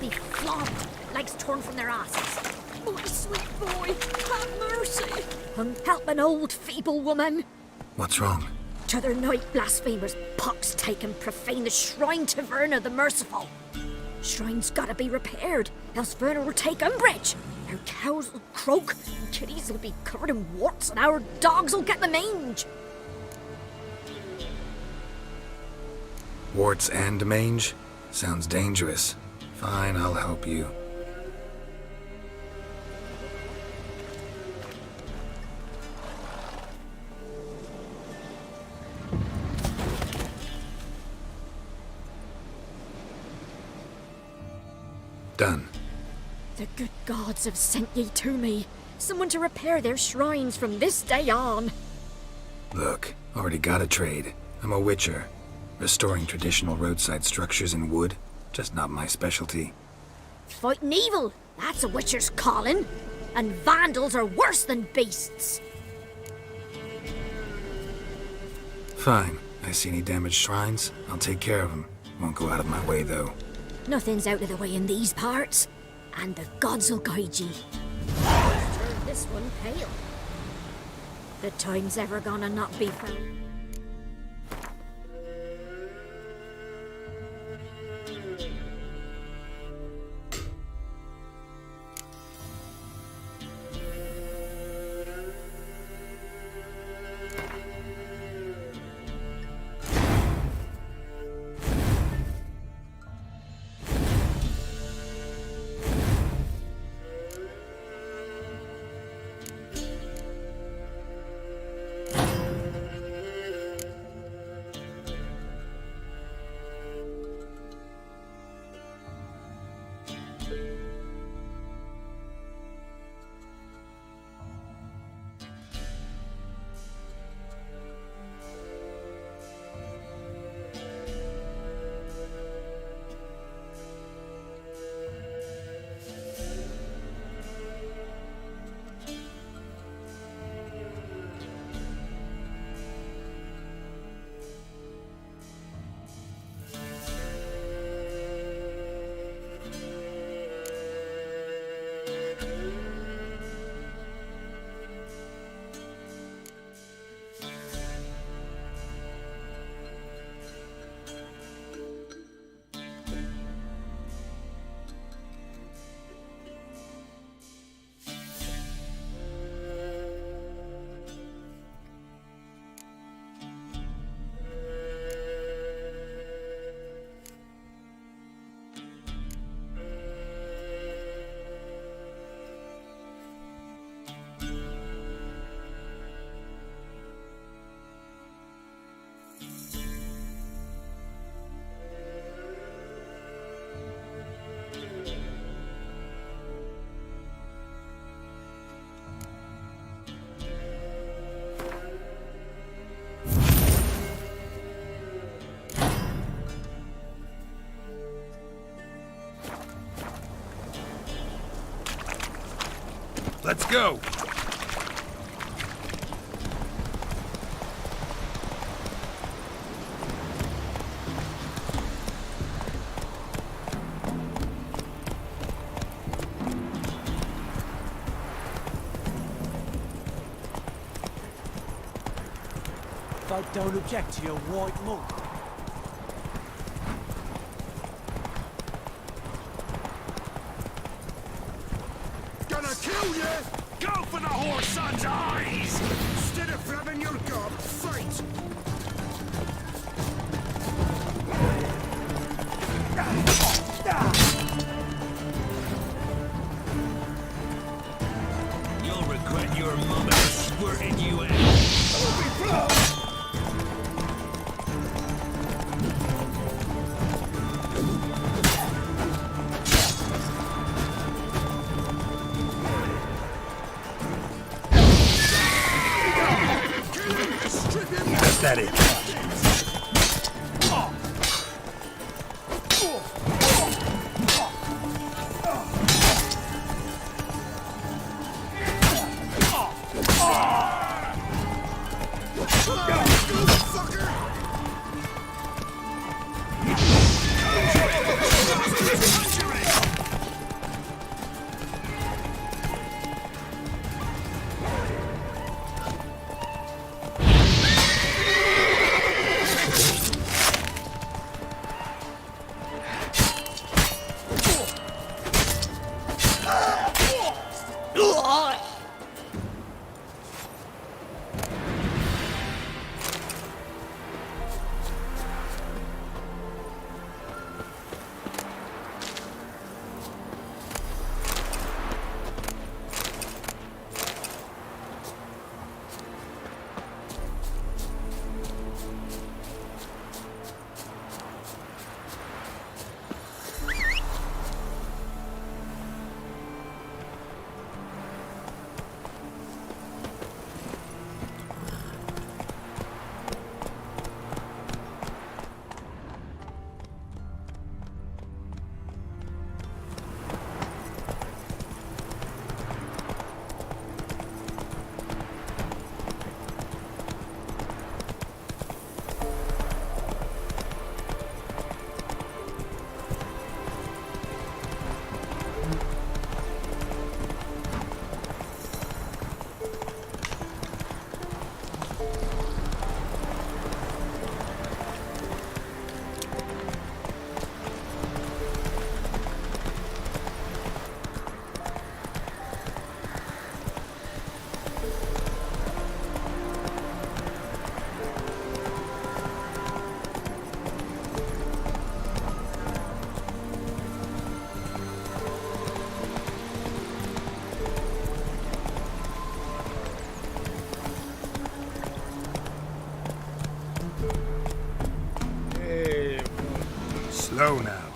be flogged, legs torn from their asses. My sweet boy, have mercy. Help an old feeble woman.
What's wrong?
T'other night blasphemers pox take and profane the shrine to Verna the Merciful. Shrine's gotta be repaired, else Verna will take umbrage. Our cows will croak, and kitties will be covered in warts, and our dogs will get the mange.
Warts and mange? Sounds dangerous. Fine, I'll help you. Done.
The good gods have sent ye to me. Someone to repair their shrines from this day on.
Look, already got a trade. I'm a witcher. Restoring traditional roadside structures in wood, just not my specialty.
Fighting evil, that's a witcher's calling. And vandals are worse than beasts.
Fine. I see any damaged shrines, I'll take care of them. Won't go out of my way, though.
Nothing's out of the way in these parts. And the gods will guide ye. Turn this one pale. The time's ever gonna not be found.
Let's go!
Folk don't object to your white monk.
Gonna kill you! Go for the whore's son's eyes! Instead of grabbing your gob, fight!
You'll regret your mother squirting you out.
Is that it?
go now.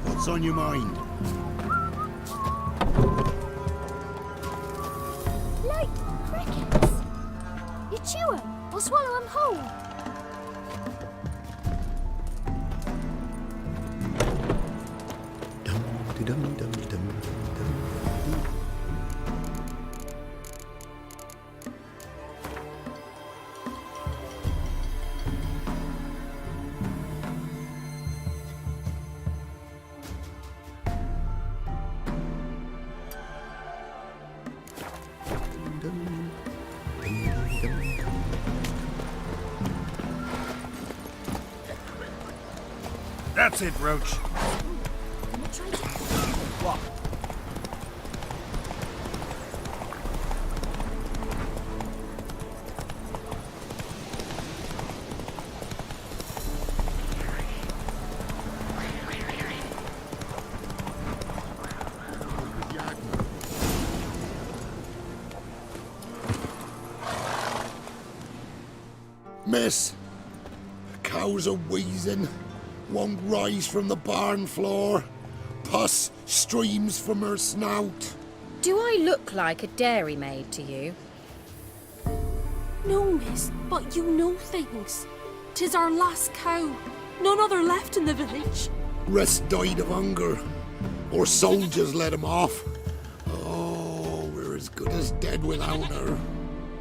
What's on your mind?
Like crickets. You chew 'em or swallow 'em whole.
That's it, Roach.
What?
Miss, cows are wheezing, won't rise from the barn floor. Pus streams from her snout.
Do I look like a dairymaid to you?
No, miss, but you know things. 'Tis our last cow. None other left in the village.
Rest died of hunger, or soldiers let him off. Oh, we're as good as dead without her.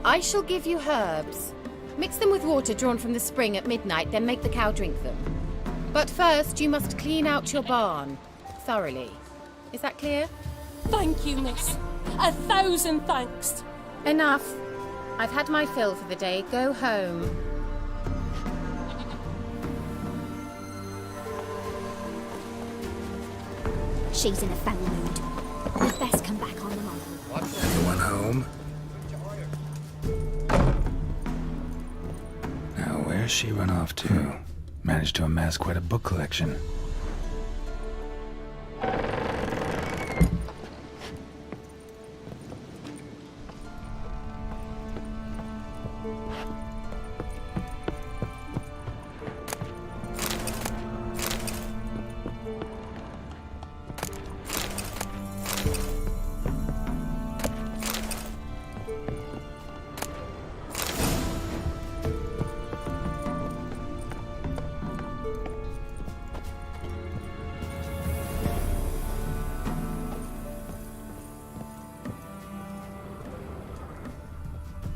I shall give you herbs. Mix them with water drawn from the spring at midnight, then make the cow drink them. But first, you must clean out your barn. Thoroughly. Is that clear?
Thank you, miss. 1,000 thanks.
Enough. I've had my fill for the day. Go home.
She's in a foul mood. We'd best come back on the morrow.
Anyone home? Now, where's she run off to? Managed to amass quite a book collection.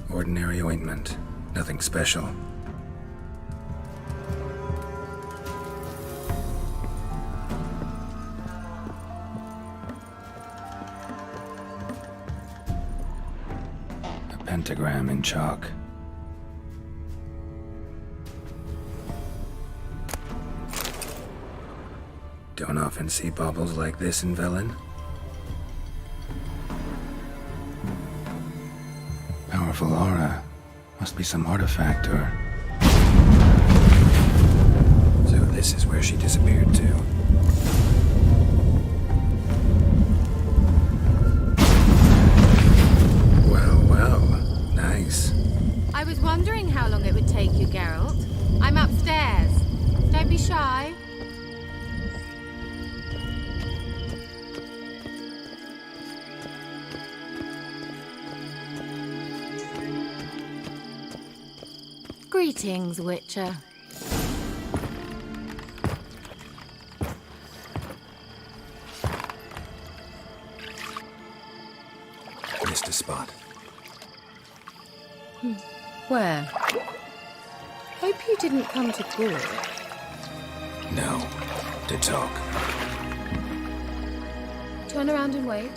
Ordinary ointment. Nothing special. A pentagram in chalk. Don't often see baubles like this in Velen. Powerful aura. Must be some artifact or... So this is where she disappeared to. Well, well. Nice.
I was wondering how long it would take you, Geralt. I'm upstairs. Don't be shy. Greetings, Witcher.
Missed a spot.
Where? Hope you didn't come to Gore.
No. To talk.
turn around and wait.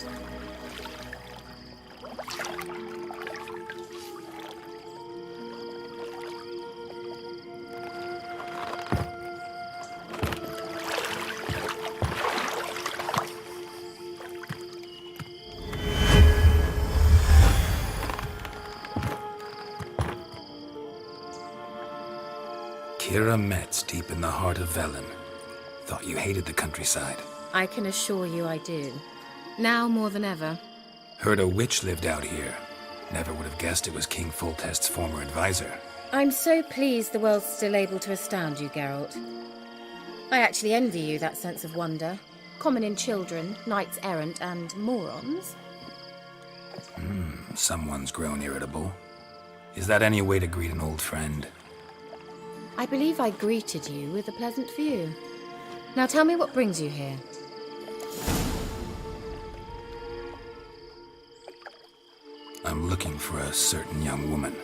Kira Metz deep in the heart of Velen. Thought you hated the countryside.
I can assure you I do. Now more than ever.
Heard a witch lived out here. Never would have guessed it was King Foltest's former advisor.
I'm so pleased the world's still able to astound you, Geralt. I actually envy you that sense of wonder. Common in children, knights errant, and morons.
Someone's grown irritable. Is that any way to greet an old friend?
I believe I greeted you with a pleasant view. Now tell me what brings you here.
I'm looking for a certain young woman.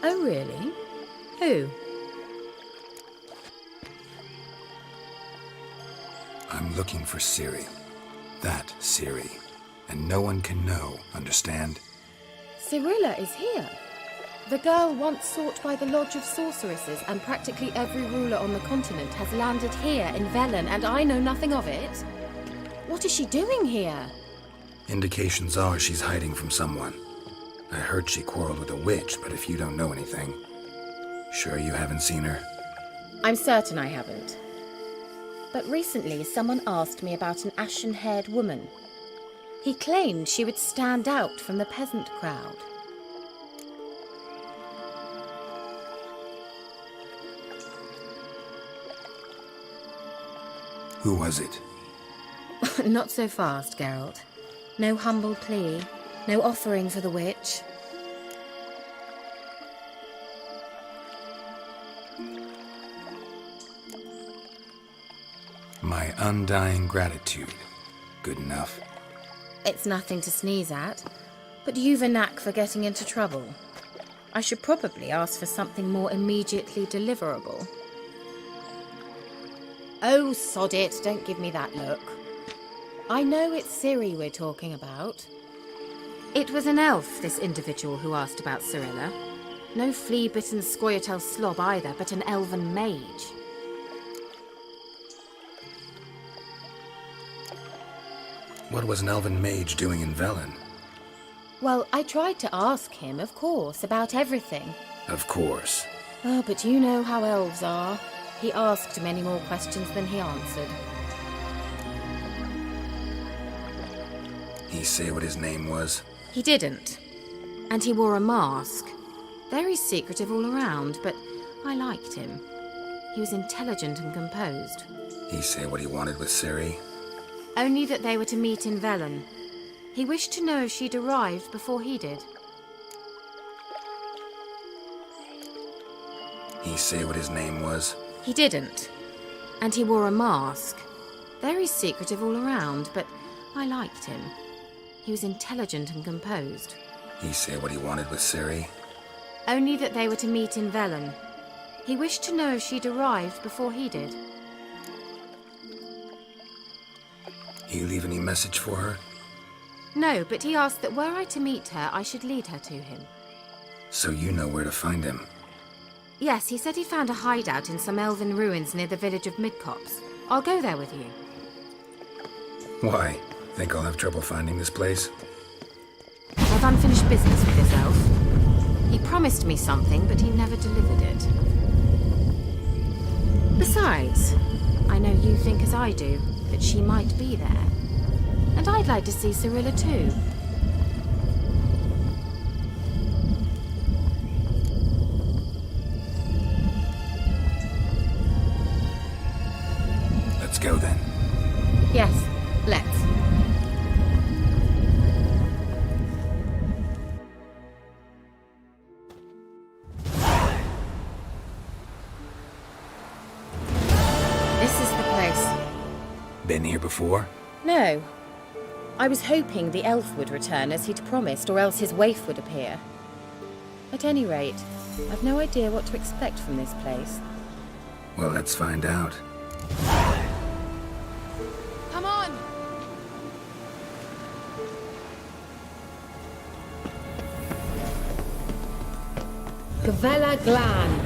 Oh, really? Who?
I'm looking for Ciri. That Ciri. And no one can know, understand?
Cirilla is here. The girl once sought by the Lodge of Sorceresses, and practically every ruler on the continent has landed here in Velen, and I know nothing of it. What is she doing here?
Indications are she's hiding from someone. I heard she quarreled with a witch, but if you don't know anything, sure you haven't seen her?
I'm certain I haven't. But recently someone asked me about an ashen-haired woman. He claimed she would stand out from the peasant crowd.
Who was it?
Not so fast, Geralt. No humble plea, no offering for the witch.
My undying gratitude. Good enough.
It's nothing to sneeze at, but you've a knack for getting into trouble. I should probably ask for something more immediately deliverable. Oh, sod it, don't give me that look. I know it's Ciri we're talking about. It was an elf, this individual who asked about Cirilla. No flea-bitten Scoia'tael slob either, but an elven mage.
What was an elven mage doing in Velen?
Well, I tried to ask him, of course, about everything.
Of course.
Oh, but you know how elves are. He asked many more questions than he answered.
He say what his name was?
He didn't. And he wore a mask. Very secretive all around, but I liked him. He was intelligent and composed.
He say what he wanted with Ciri?
Only that they were to meet in Velen. He wished to know if she'd arrived before he did.
He say what his name was?
He didn't. And he wore a mask. Very secretive all around, but I liked him. He was intelligent and composed.
He say what he wanted with Ciri?
Only that they were to meet in Velen. He wished to know if she'd arrived before he did.
He leave any message for her?
No, but he asked that were I to meet her, I should lead her to him.
So you know where to find him?
Yes, he said he found a hideout in some elven ruins near the village of Midcopse. I'll go there with you.
Why? Think I'll have trouble finding this place?
I've unfinished business with this elf. He promised me something, but he never delivered it. Besides, I know you think as I do, that she might be there. And I'd like to see Cirilla too.
Let's go then.
Yes, let's. This is the place.
Been here before?
No. I was hoping the elf would return as he'd promised, or else his waif would appear. At any rate, I've no idea what to expect from this place.
Well, let's find out.
Gavella Glan.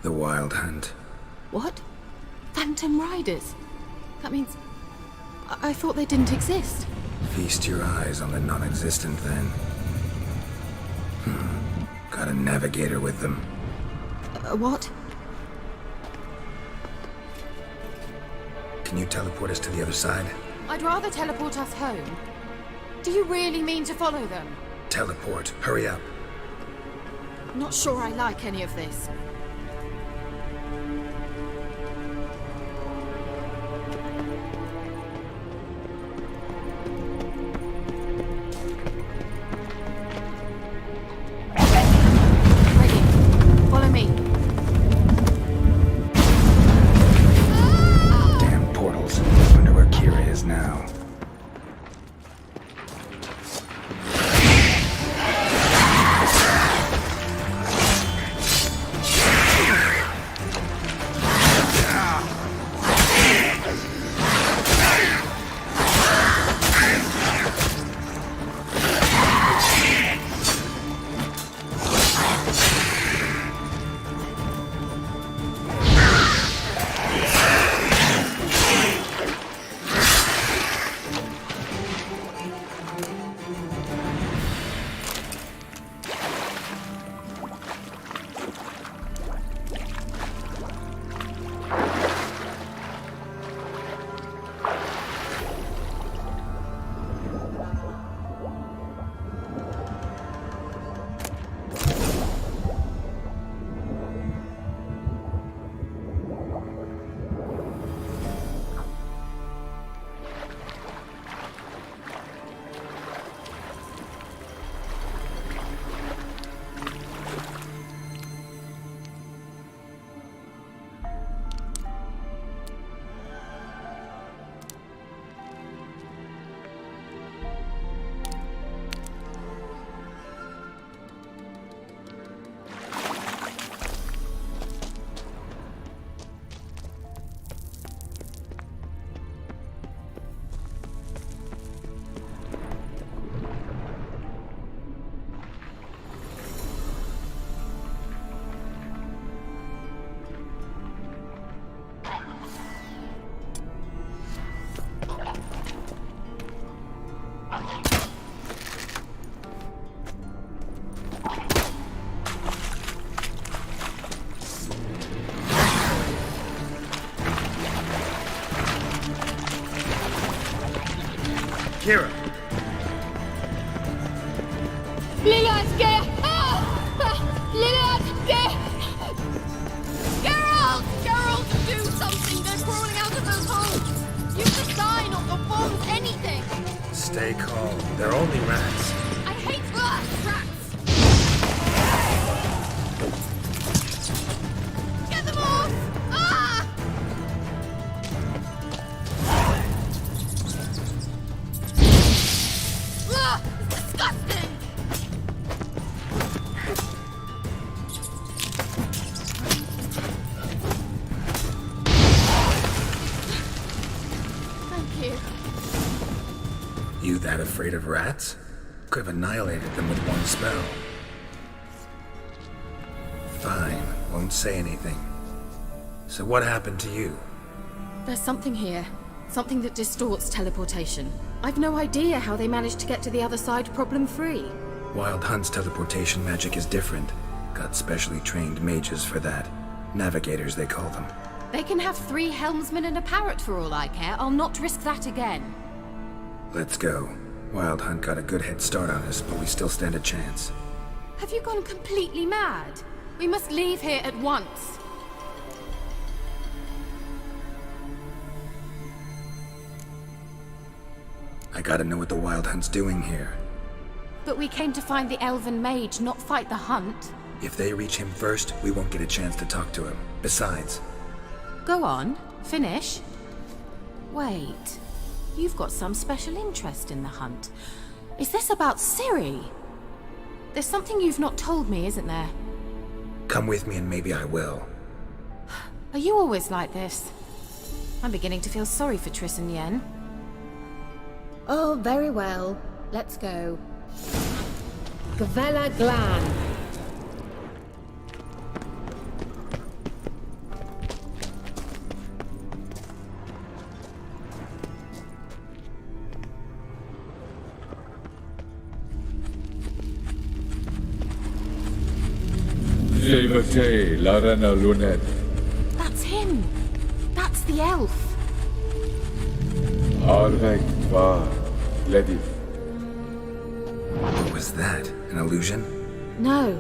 The Wild Hunt.
What? Phantom Riders? That means... I thought they didn't exist.
Feast your eyes on the non-existent, then. Got a navigator with them.
What?
Can you teleport us to the other side?
I'd rather teleport us home. Do you really mean to follow them?
Teleport. Hurry up.
Not sure I like any of this.
Now.
Kira.
Geralt, do something! They're crawling out of those holes! Use the sign or bombs, anything!
Stay calm. They're only rats.
I hate rats! Get them off! Ah! Ugh, it's disgusting! Thank you.
You that afraid of rats? Could have annihilated them with one spell. Fine, won't say anything. So what happened to you?
There's something here. Something that distorts teleportation. I've no idea how they managed to get to the other side problem-free.
Wild Hunt's teleportation magic is different. Got specially trained mages for that. Navigators, they call them.
They can have 3 helmsmen and a parrot for all I care. I'll not risk that again.
Let's go. Wild Hunt got a good head start on us, but we still stand a chance.
Have you gone completely mad? We must leave here at once.
I gotta know what the Wild Hunt's doing here.
But we came to find the elven mage, not fight the hunt.
If they reach him first, we won't get a chance to talk to him. Besides...
Go on, finish. Wait, you've got some special interest in the hunt. Is this about Ciri? There's something you've not told me, isn't there?
Come with me and maybe I will.
Are you always like this? I'm beginning to feel sorry for Triss and Yen.
Oh, very well. Let's go.
Gavella Glan.
That's him! That's the elf!
What was that? An illusion?
No,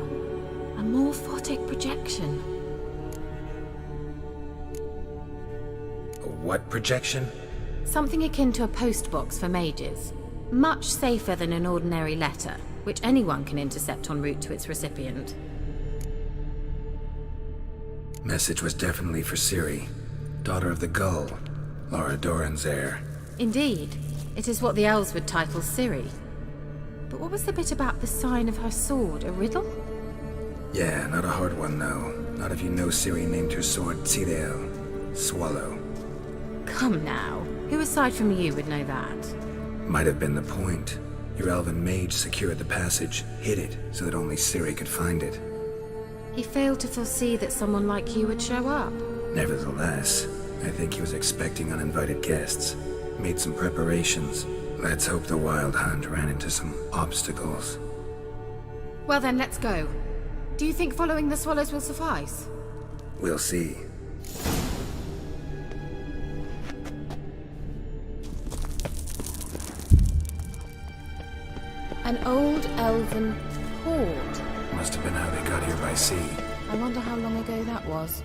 a morphotic projection.
A what projection?
Something akin to a postbox for mages. Much safer than an ordinary letter, which anyone can intercept en route to its recipient.
Message was definitely for Ciri, daughter of the Gull, Lara Doran's heir.
Indeed, it is what the elves would title Ciri. But what was the bit about the sign of her sword, a riddle?
Yeah, not a hard one though. Not if you know Ciri named her sword Tidel, Swallow.
Come now, who aside from you would know that?
Might have been the point. Your elven mage secured the passage, hid it, so that only Ciri could find it.
He failed to foresee that someone like you would show up.
Nevertheless, I think he was expecting uninvited guests. Made some preparations. Let's hope the Wild Hunt ran into some obstacles.
Well then, let's go. Do you think following the swallows will suffice?
We'll see.
An old elven hoard.
Must have been how they got here by sea.
I wonder how long ago that was.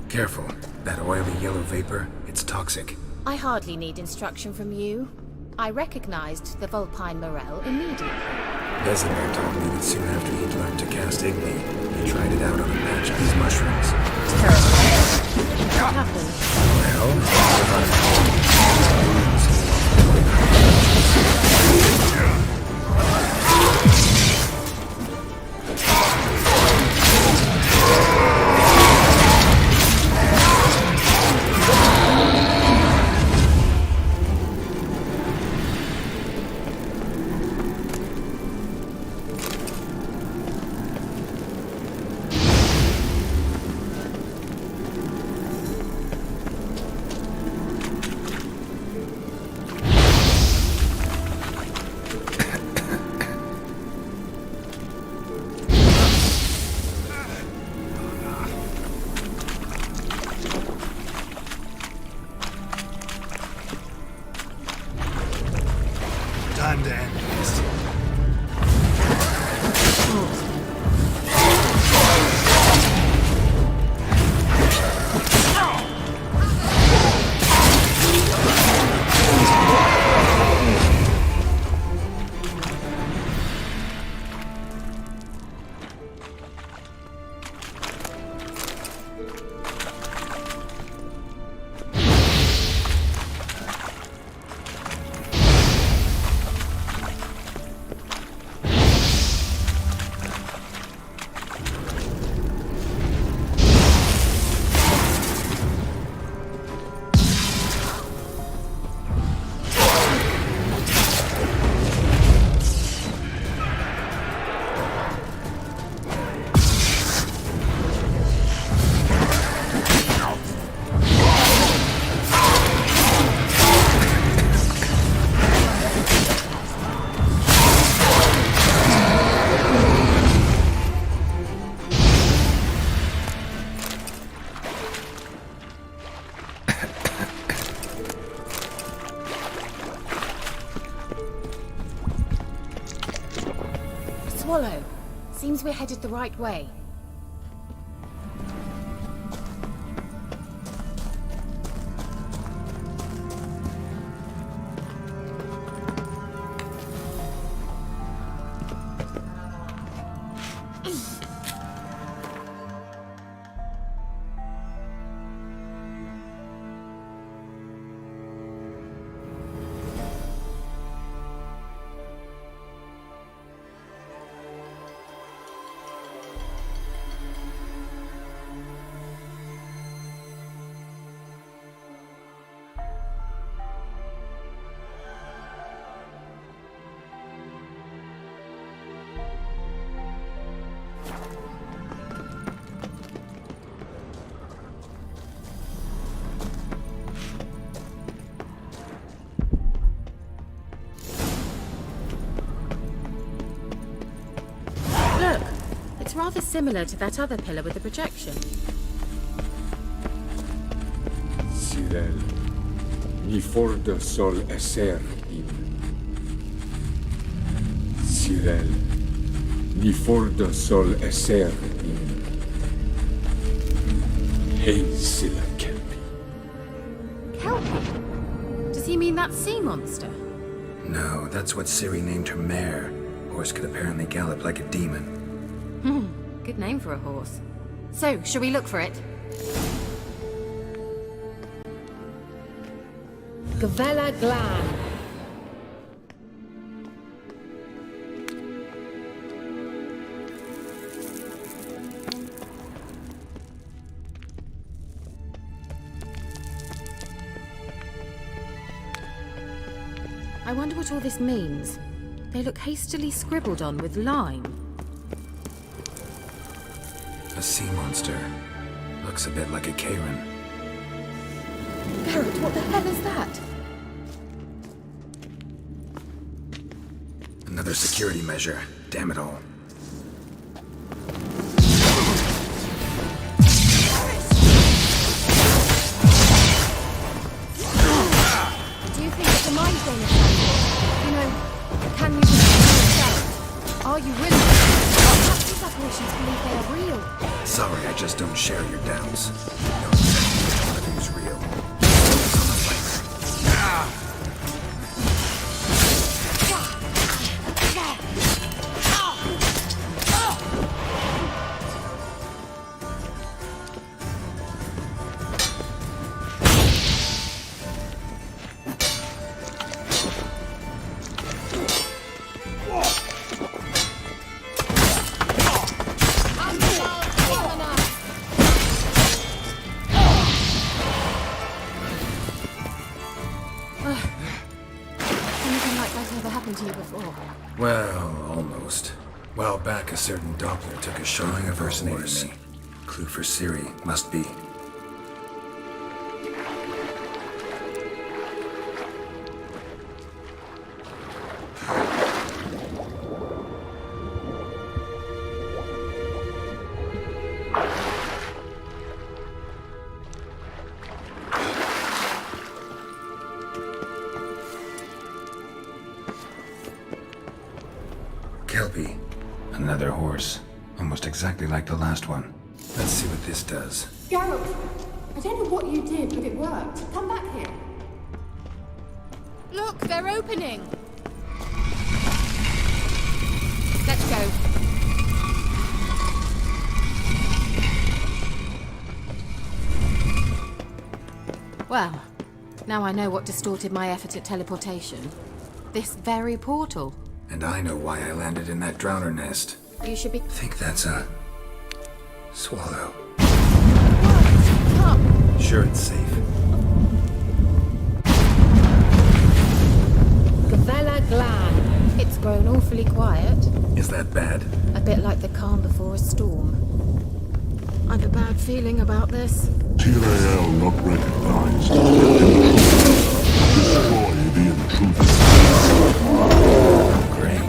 Careful. That oily yellow vapor, it's toxic.
I hardly need instruction from you. I recognized the Vulpine Morel immediately.
Vesemir told me that soon after he'd learned to cast Igni, he tried it out on a patch of these mushrooms.
Terrible. What happened?
Time to end this.
Swallow. Seems we're headed the right way. Look, it's rather similar to that other pillar with the projection.
Sirel, ni forda sol esser in. Sirel, ni forda sol esser in. Hey, Silla Kelpie.
Kelpie? Does he mean that sea monster?
No, that's what Ciri named her mare. Horse could apparently gallop like a demon.
Good name for a horse. So, shall we look for it?
Gavella Glan.
I wonder what all this means. They look hastily scribbled on with lime.
A sea monster. Looks a bit like a Karen.
Garrett, what the hell is that?
Another security measure. Damn it all.
Do you think it's a mind thing? You know, can you just do yourself? Are you willing? Our practice operations believe they are real.
Sorry, I just don't share your doubts. No, nothing's real. It's on the flavor. Well, almost. While back, a certain Doppler took a shot impersonating me. Clue for Ciri must be. Kelpie. Another horse. Almost exactly like the last one. Let's see what this does.
Geralt, I don't know what you did, but it worked. Come back here. Look, they're opening. Let's go.
Well, now I know what distorted my effort at teleportation. This very portal.
And I know why I landed in that drowner nest.
You should be...
Think that's a... swallow.
Come.
Sure it's safe.
Gavella Glan. It's grown awfully quiet.
Is that bad?
A bit like the calm before a storm. I've a bad feeling about this.
TRAL not recognized. Destroy the intruder.
Great.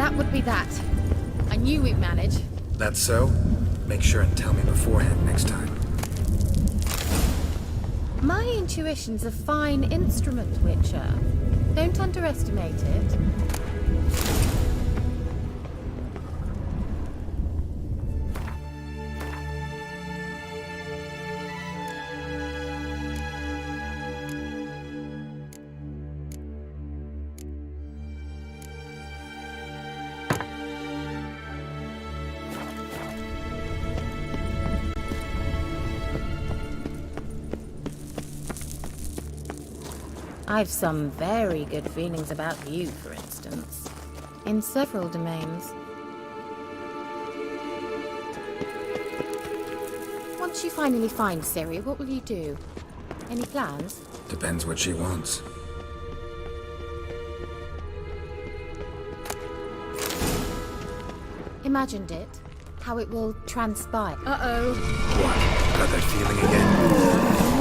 that would be that. I knew we'd manage.
That's so? Make sure and tell me beforehand next time.
My intuition's a fine instrument, Witcher. Don't underestimate it. I've some very good feelings about you, for instance. In several domains. Once you finally find Ciri, what will you do? Any plans?
Depends what she wants.
Imagined it. How it will transpire.
What? Got that feeling again?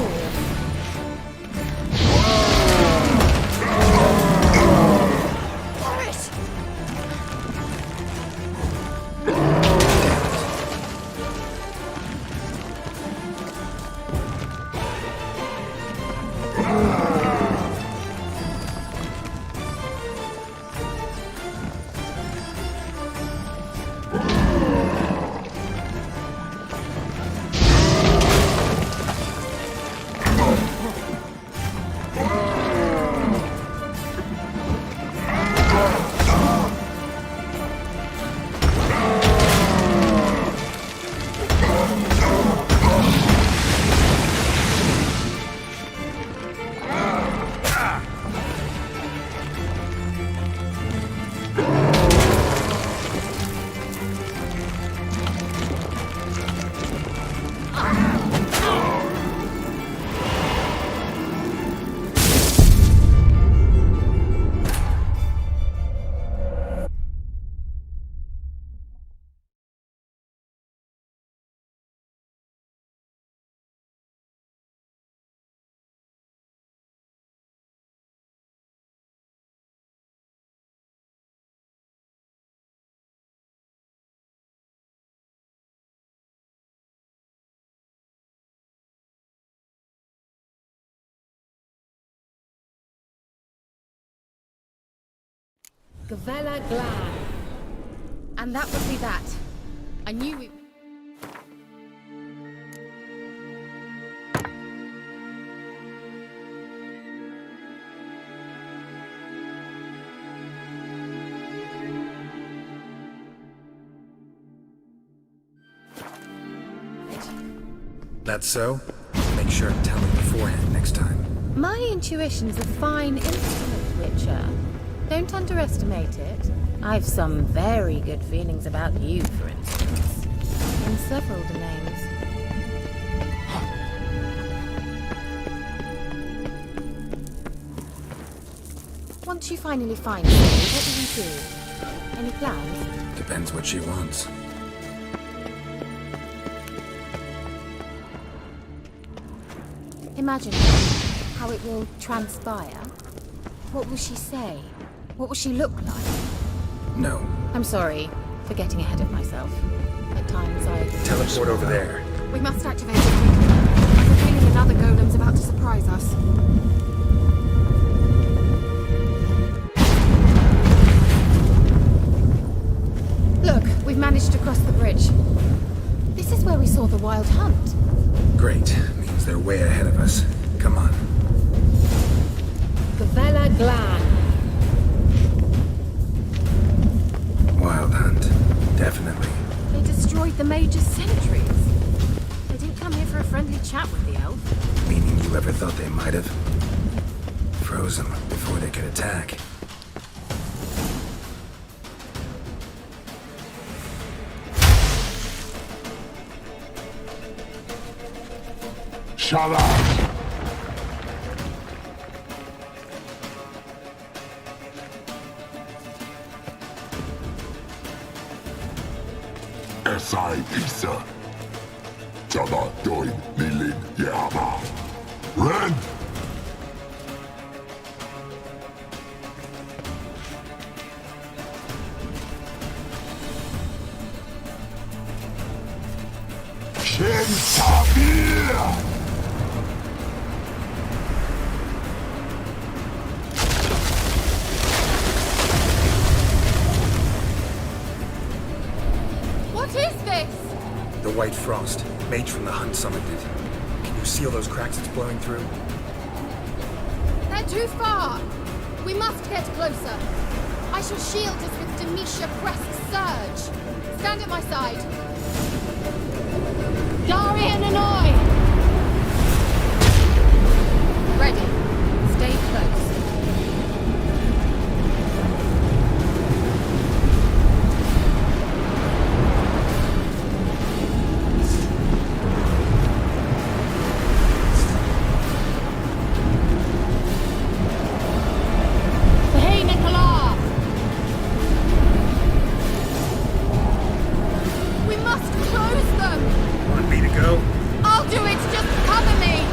Gavella Glan. And that would be that. I knew we...
That's so? Make sure and tell me beforehand next time.
My intuition's a fine instrument, Witcher. Don't underestimate it. I've some very good feelings about you, for instance. In several domains. Once you finally find Ciri, what do you do? Any plans?
Depends what she wants.
Imagine how it will transpire. What will she say? What will she look like?
No.
I'm sorry for getting ahead of myself. At times I...
Teleport over there.
We must activate it quickly. I have a feeling another golem's about to surprise us. Look, we've managed to cross the bridge. This is where we saw the wild hunt.
Great. Means they're way ahead of us. Come on.
Gavella Glan.
Wild hunt. Definitely.
They destroyed the Mage's sentries. They didn't come here for a friendly chat with the elf.
Meaning you ever thought they might have? Froze them before they could attack.
Shut up! Esai Isa. Jada Doin Lilin Yama. Ren!
What is this?
The White Frost. Mage from the Hunt summoned it. Can you seal those cracks it's blowing through?
They're too far. We must get closer. I shall shield us with Demetia Crest's surge. Stand at my side. Darian and I!
Ready. Stay close.
Hey, Nicola! We must close them!
Want me to go?
I'll do it! Just cover me!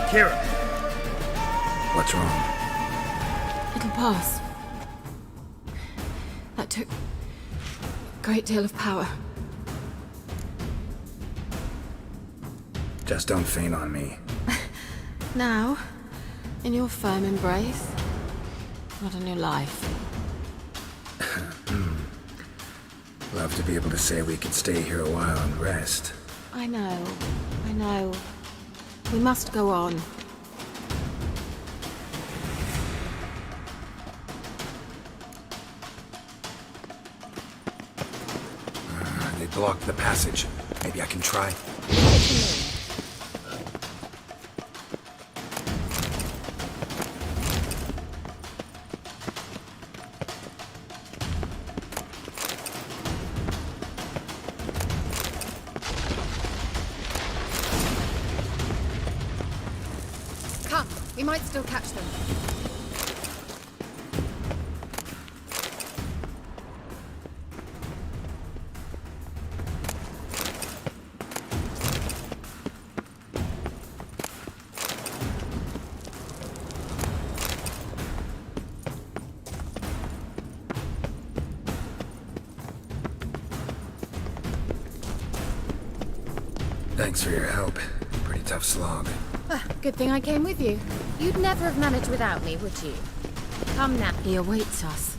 Kira.
What's wrong?
It'll pass. That took a great deal of power.
Just don't faint on me.
Now, in your firm embrace, what a new life.
Love to be able to say we could stay here a while and rest.
I know. We must go on.
They blocked the passage. Maybe I can try.
Come, we might still catch them.
Thanks for your help. Pretty tough slog.
Good thing I came with you. You'd never have managed without me, would you? Come now. He awaits us.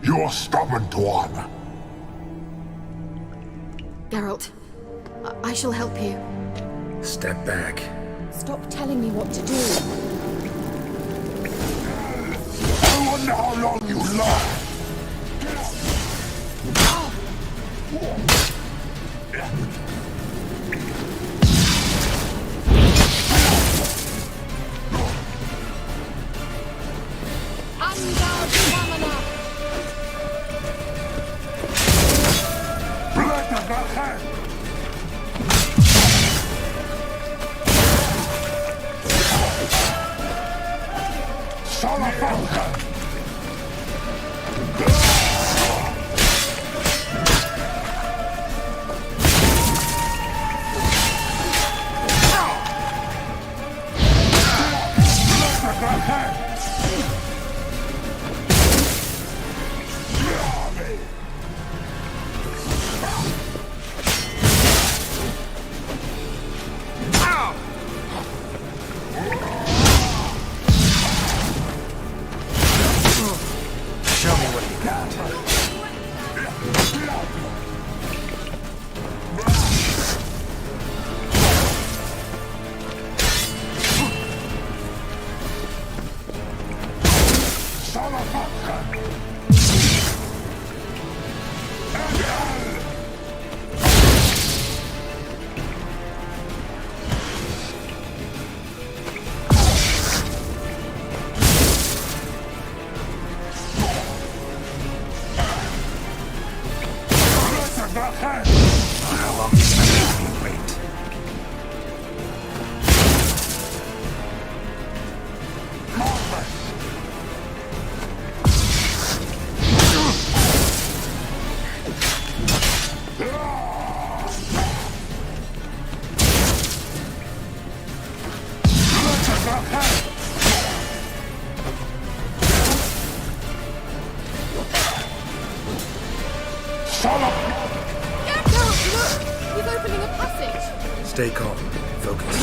You're stubborn, Tuan.
Geralt, I shall help you.
Step back.
Stop telling me what to do.
I wonder how long you last.
How long is that wait?
Geralt, look! He's opening a passage!
Stay calm. Focus.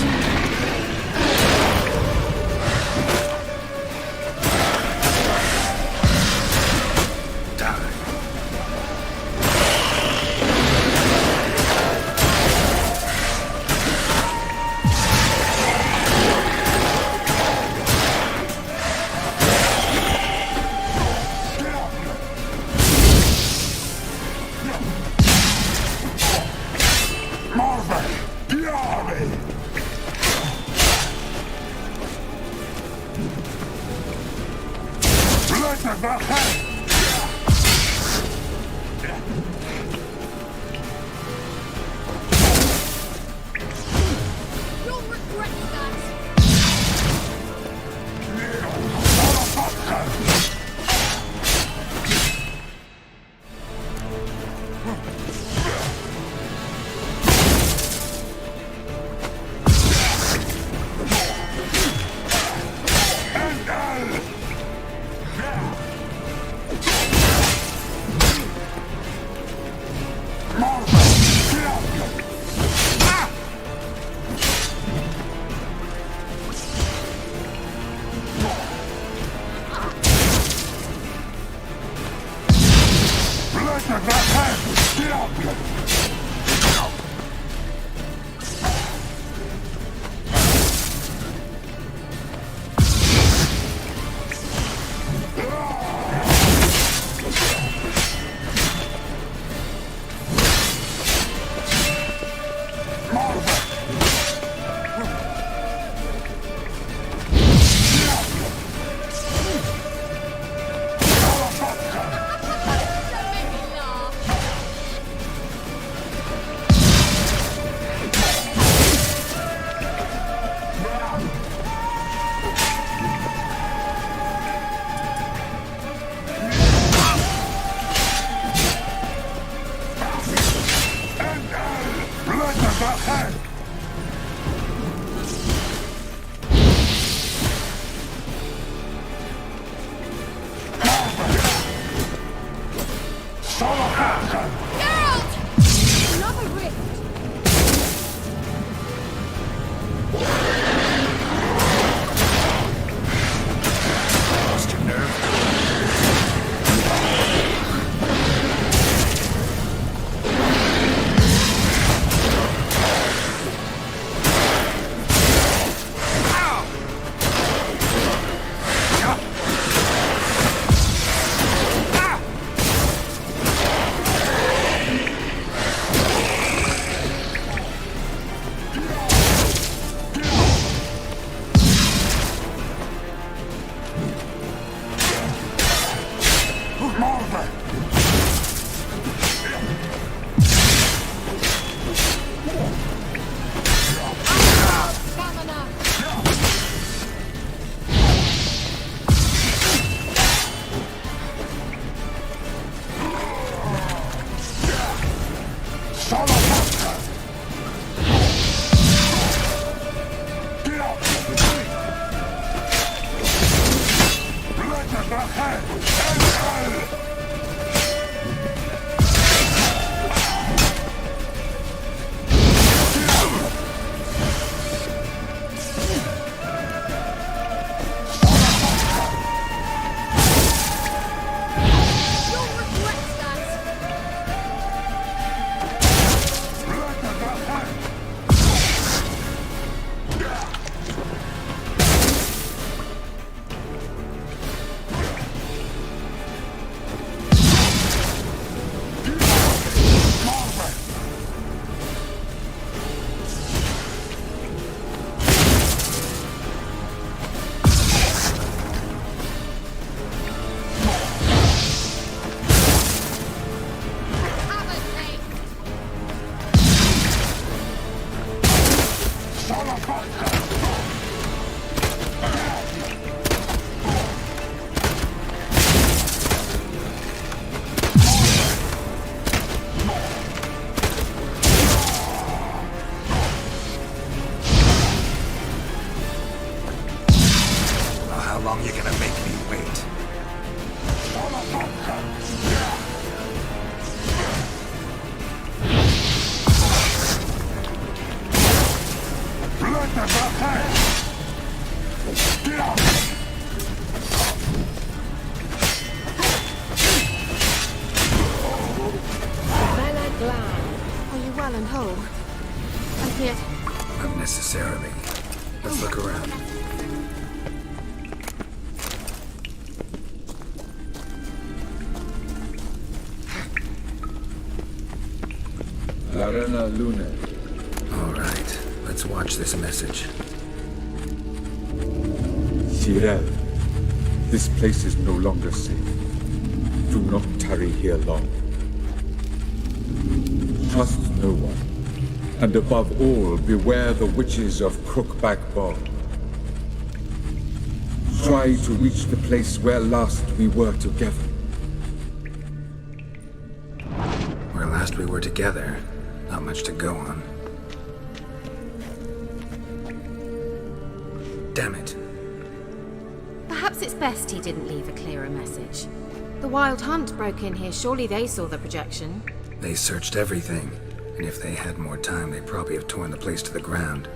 You'll regret that! well and whole. And yet...
Not necessarily. Let's look around.
Larena Luna.
All right, let's watch this message.
Cyril, this place is no longer safe. Do not tarry here long. Trust no one. And above all, beware the witches of Crookback Bog. Try to reach the place where last we were together.
Where last we were together, not much to go on. Damn it.
Perhaps it's best he didn't leave a clearer message. The Wild Hunt broke in here. Surely they saw the projection.
They searched everything, and if they had more time, they'd probably have torn the place to the ground.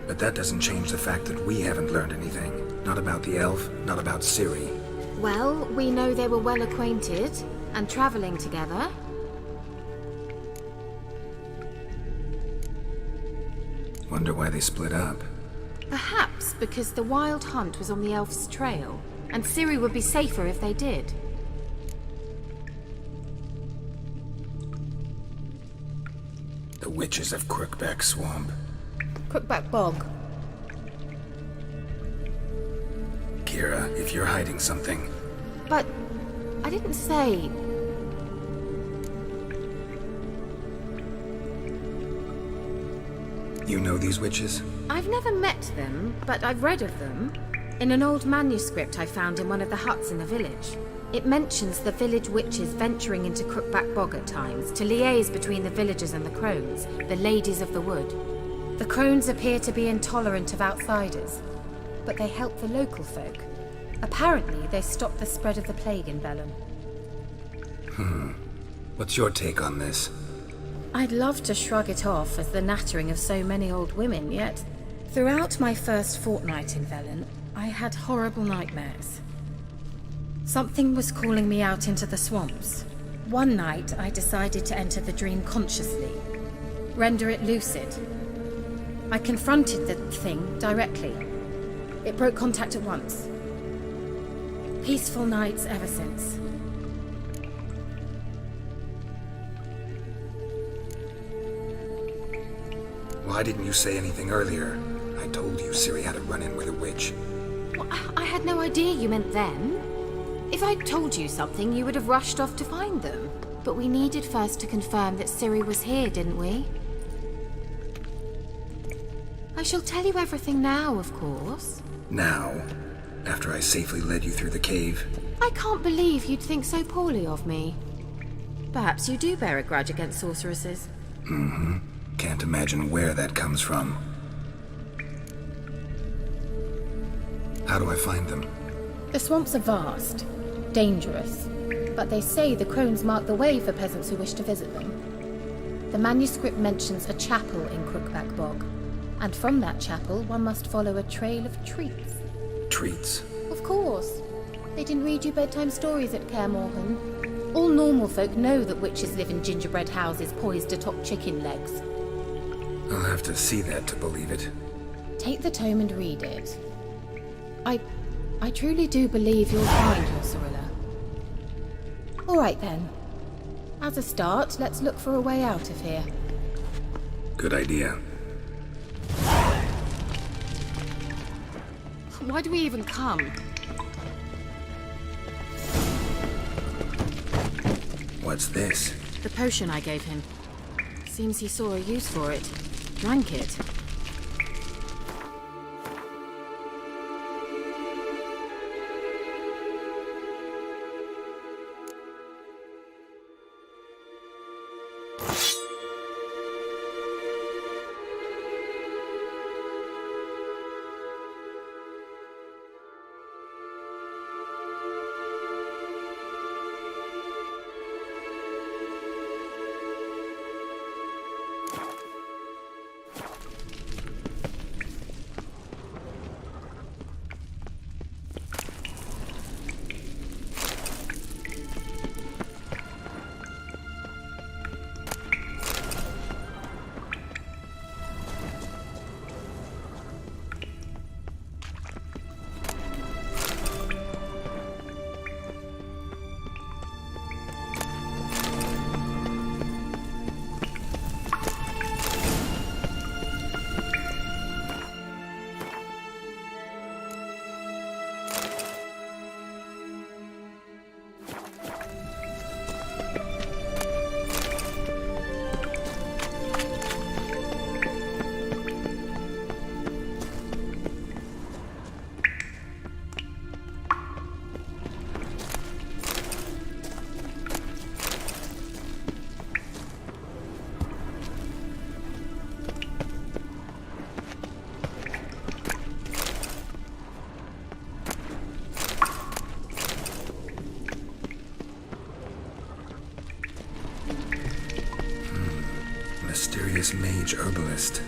But that doesn't change the fact that we haven't learned anything. Not about the elf, not about Ciri.
Well, we know they were well acquainted and traveling together.
Wonder why they split up.
Perhaps because the Wild Hunt was on the elf's trail, and Ciri would be safer if they did.
The witches of Crookback Swamp.
Crookback Bog.
Kira, if you're hiding something...
But I didn't say...
You know these witches?
I've never met them, but I've read of them. In an old manuscript I found in one of the huts in the village. It mentions the village witches venturing into Crookback Bog at times to liaise between the villagers and the crones, the ladies of the wood. The crones appear to be intolerant of outsiders, but they help the local folk. Apparently, they stopped the spread of the plague in Velen.
What's your take on this?
I'd love to shrug it off as the nattering of so many old women, yet throughout my first fortnight in Velen, I had horrible nightmares. Something was calling me out into the swamps. One night, I decided to enter the dream consciously, render it lucid. I confronted the thing directly. It broke contact at once. Peaceful nights ever since.
Why didn't you say anything earlier? I told you Ciri had a run-in with a witch.
Well, I had no idea you meant them. If I'd told you something, you would have rushed off to find them. But we needed first to confirm that Ciri was here, didn't we? I shall tell you everything now, of course.
Now? After I safely led you through the cave?
I can't believe you'd think so poorly of me. Perhaps you do bear a grudge against sorceresses.
Mm-hmm. Can't imagine where that comes from. How do I find them?
The swamps are vast, dangerous, but they say the crones mark the way for peasants who wish to visit them. The manuscript mentions a chapel in Crookback Bog, and from that chapel one must follow a trail of treats.
Treats?
Of course. They didn't read you bedtime stories at Kaer Morhen. All normal folk know that witches live in gingerbread houses poised atop chicken legs.
I'll have to see that to believe it.
Take the tome and read it. I truly do believe you'll find your Cyrilla. All right then. As a start, let's look for a way out of here.
Good idea.
Why do we even come?
What's this?
The potion I gave him. Seems he saw a use for it. Drank it.
Mysterious mage herbalist.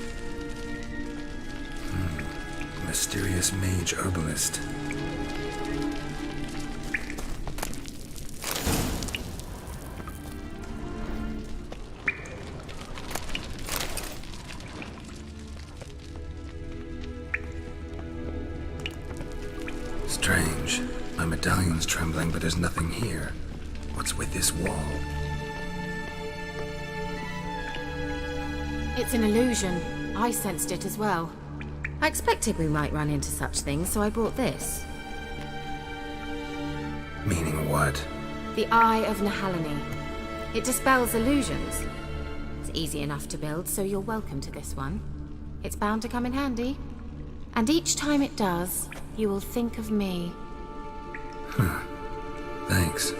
Mysterious mage herbalist. Strange. My medallion's trembling, but there's nothing here. What's with this wall?
It's an illusion. I sensed it as well. I expected we might run into such things, so I brought this.
Meaning what?
The Eye of Nahalani. It dispels illusions. It's easy enough to build, so you're welcome to this one. It's bound to come in handy. And each time it does, you will think of me.
Thanks.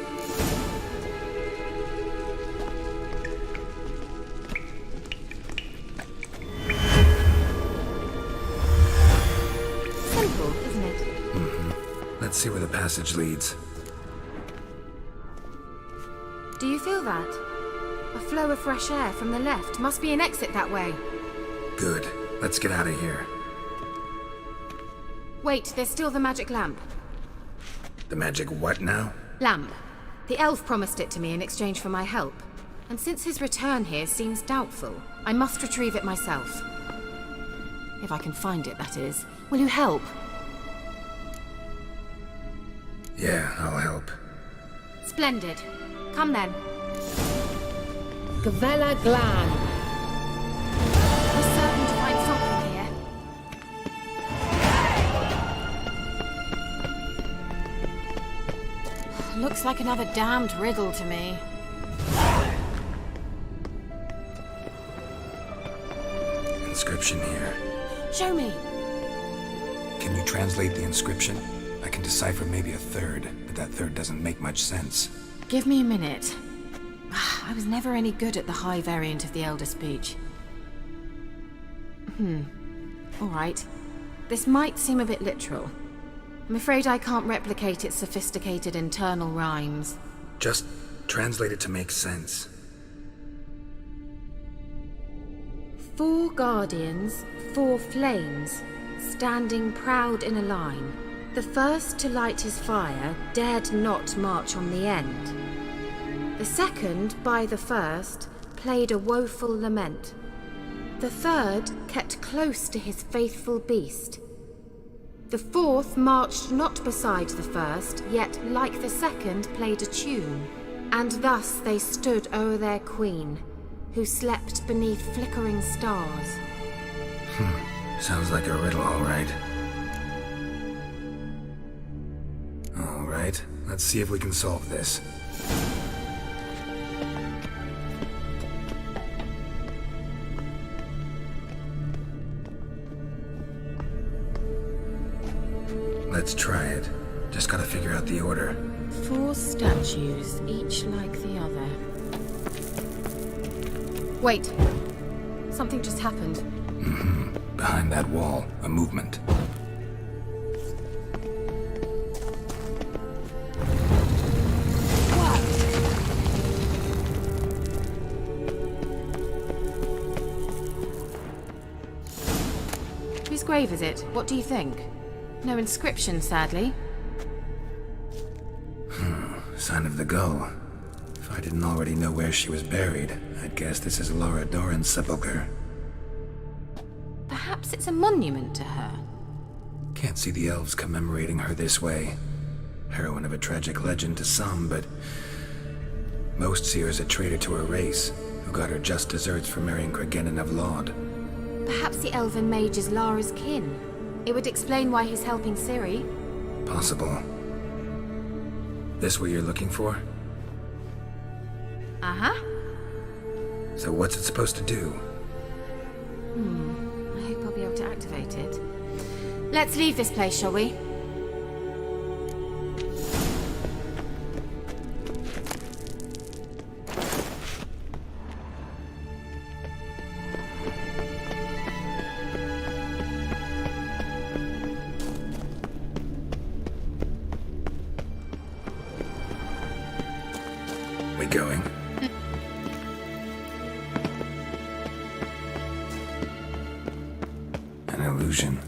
Simple, isn't it?
Let's see where the passage leads.
Do you feel that? A flow of fresh air from the left. Must be an exit that way.
Good. Let's get out of here.
Wait, there's still the magic lamp.
The magic what now?
Lamp. The elf promised it to me in exchange for my help. And since his return here seems doubtful, I must retrieve it myself. If I can find it, that is. Will you help?
Yeah, I'll help.
Splendid. Come then.
Gavella Glan.
We're certain to find something here. Looks like another damned riddle to me.
Inscription here.
Show me.
Can you translate the inscription? I can decipher maybe a third, but that third doesn't make much sense.
Give me a minute. I was never any good at the high variant of the Elder Speech. All right. This might seem a bit literal. I'm afraid I can't replicate its sophisticated internal rhymes.
Just translate it to make sense.
4 guardians, 4 flames, standing proud in a line. The first to light his fire dared not march on the end. The second, by the first, played a woeful lament. The third kept close to his faithful beast. The fourth marched not beside the first, yet, like the second, played a tune. And thus they stood o'er their queen, who slept beneath flickering stars.
Sounds like a riddle, all right. All right, let's see if we can solve this. Let's try it. Just gotta figure out the order.
4 statues, each like the other. Wait. Something just happened.
Behind that wall, a movement.
Whose grave is it? What do you think? No inscription, sadly.
Sign of the gull. If I didn't already know where she was buried, I'd guess this is Laura Doran's sepulchre.
Perhaps it's a monument to her.
Can't see the elves commemorating her this way. Heroine of a tragic legend to some, but most see her as a traitor to her race, who got her just deserts for marrying Cregennan of Laud.
Perhaps the elven mage is Lara's kin. It would explain why he's helping Ciri.
Possible. This what you're looking for?
Uh-huh.
So what's it supposed to do?
I hope I'll be able to activate it. Let's leave this place, shall we?
We going? illusion.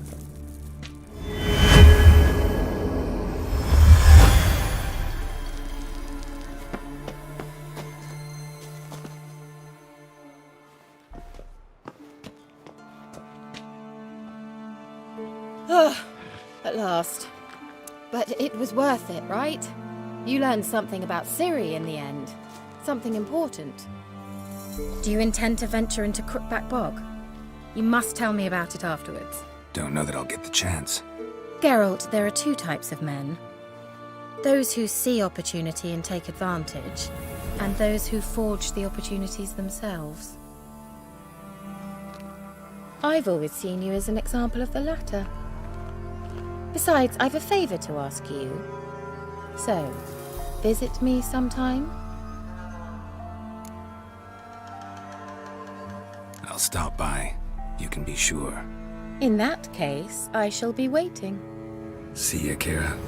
At last. But it was worth it, right? You learned something about Ciri in the end. Something important. Do you intend to venture into Crookback Bog? You must tell me about it afterwards.
Don't know that I'll get the chance.
Geralt, there are two types of men. Those who see opportunity and take advantage, and those who forge the opportunities themselves. I've always seen you as an example of the latter. Besides, I've a favour to ask you. So, visit me sometime?
I'll stop by. You can be sure.
In that case, I shall be waiting.
See ya, Kira.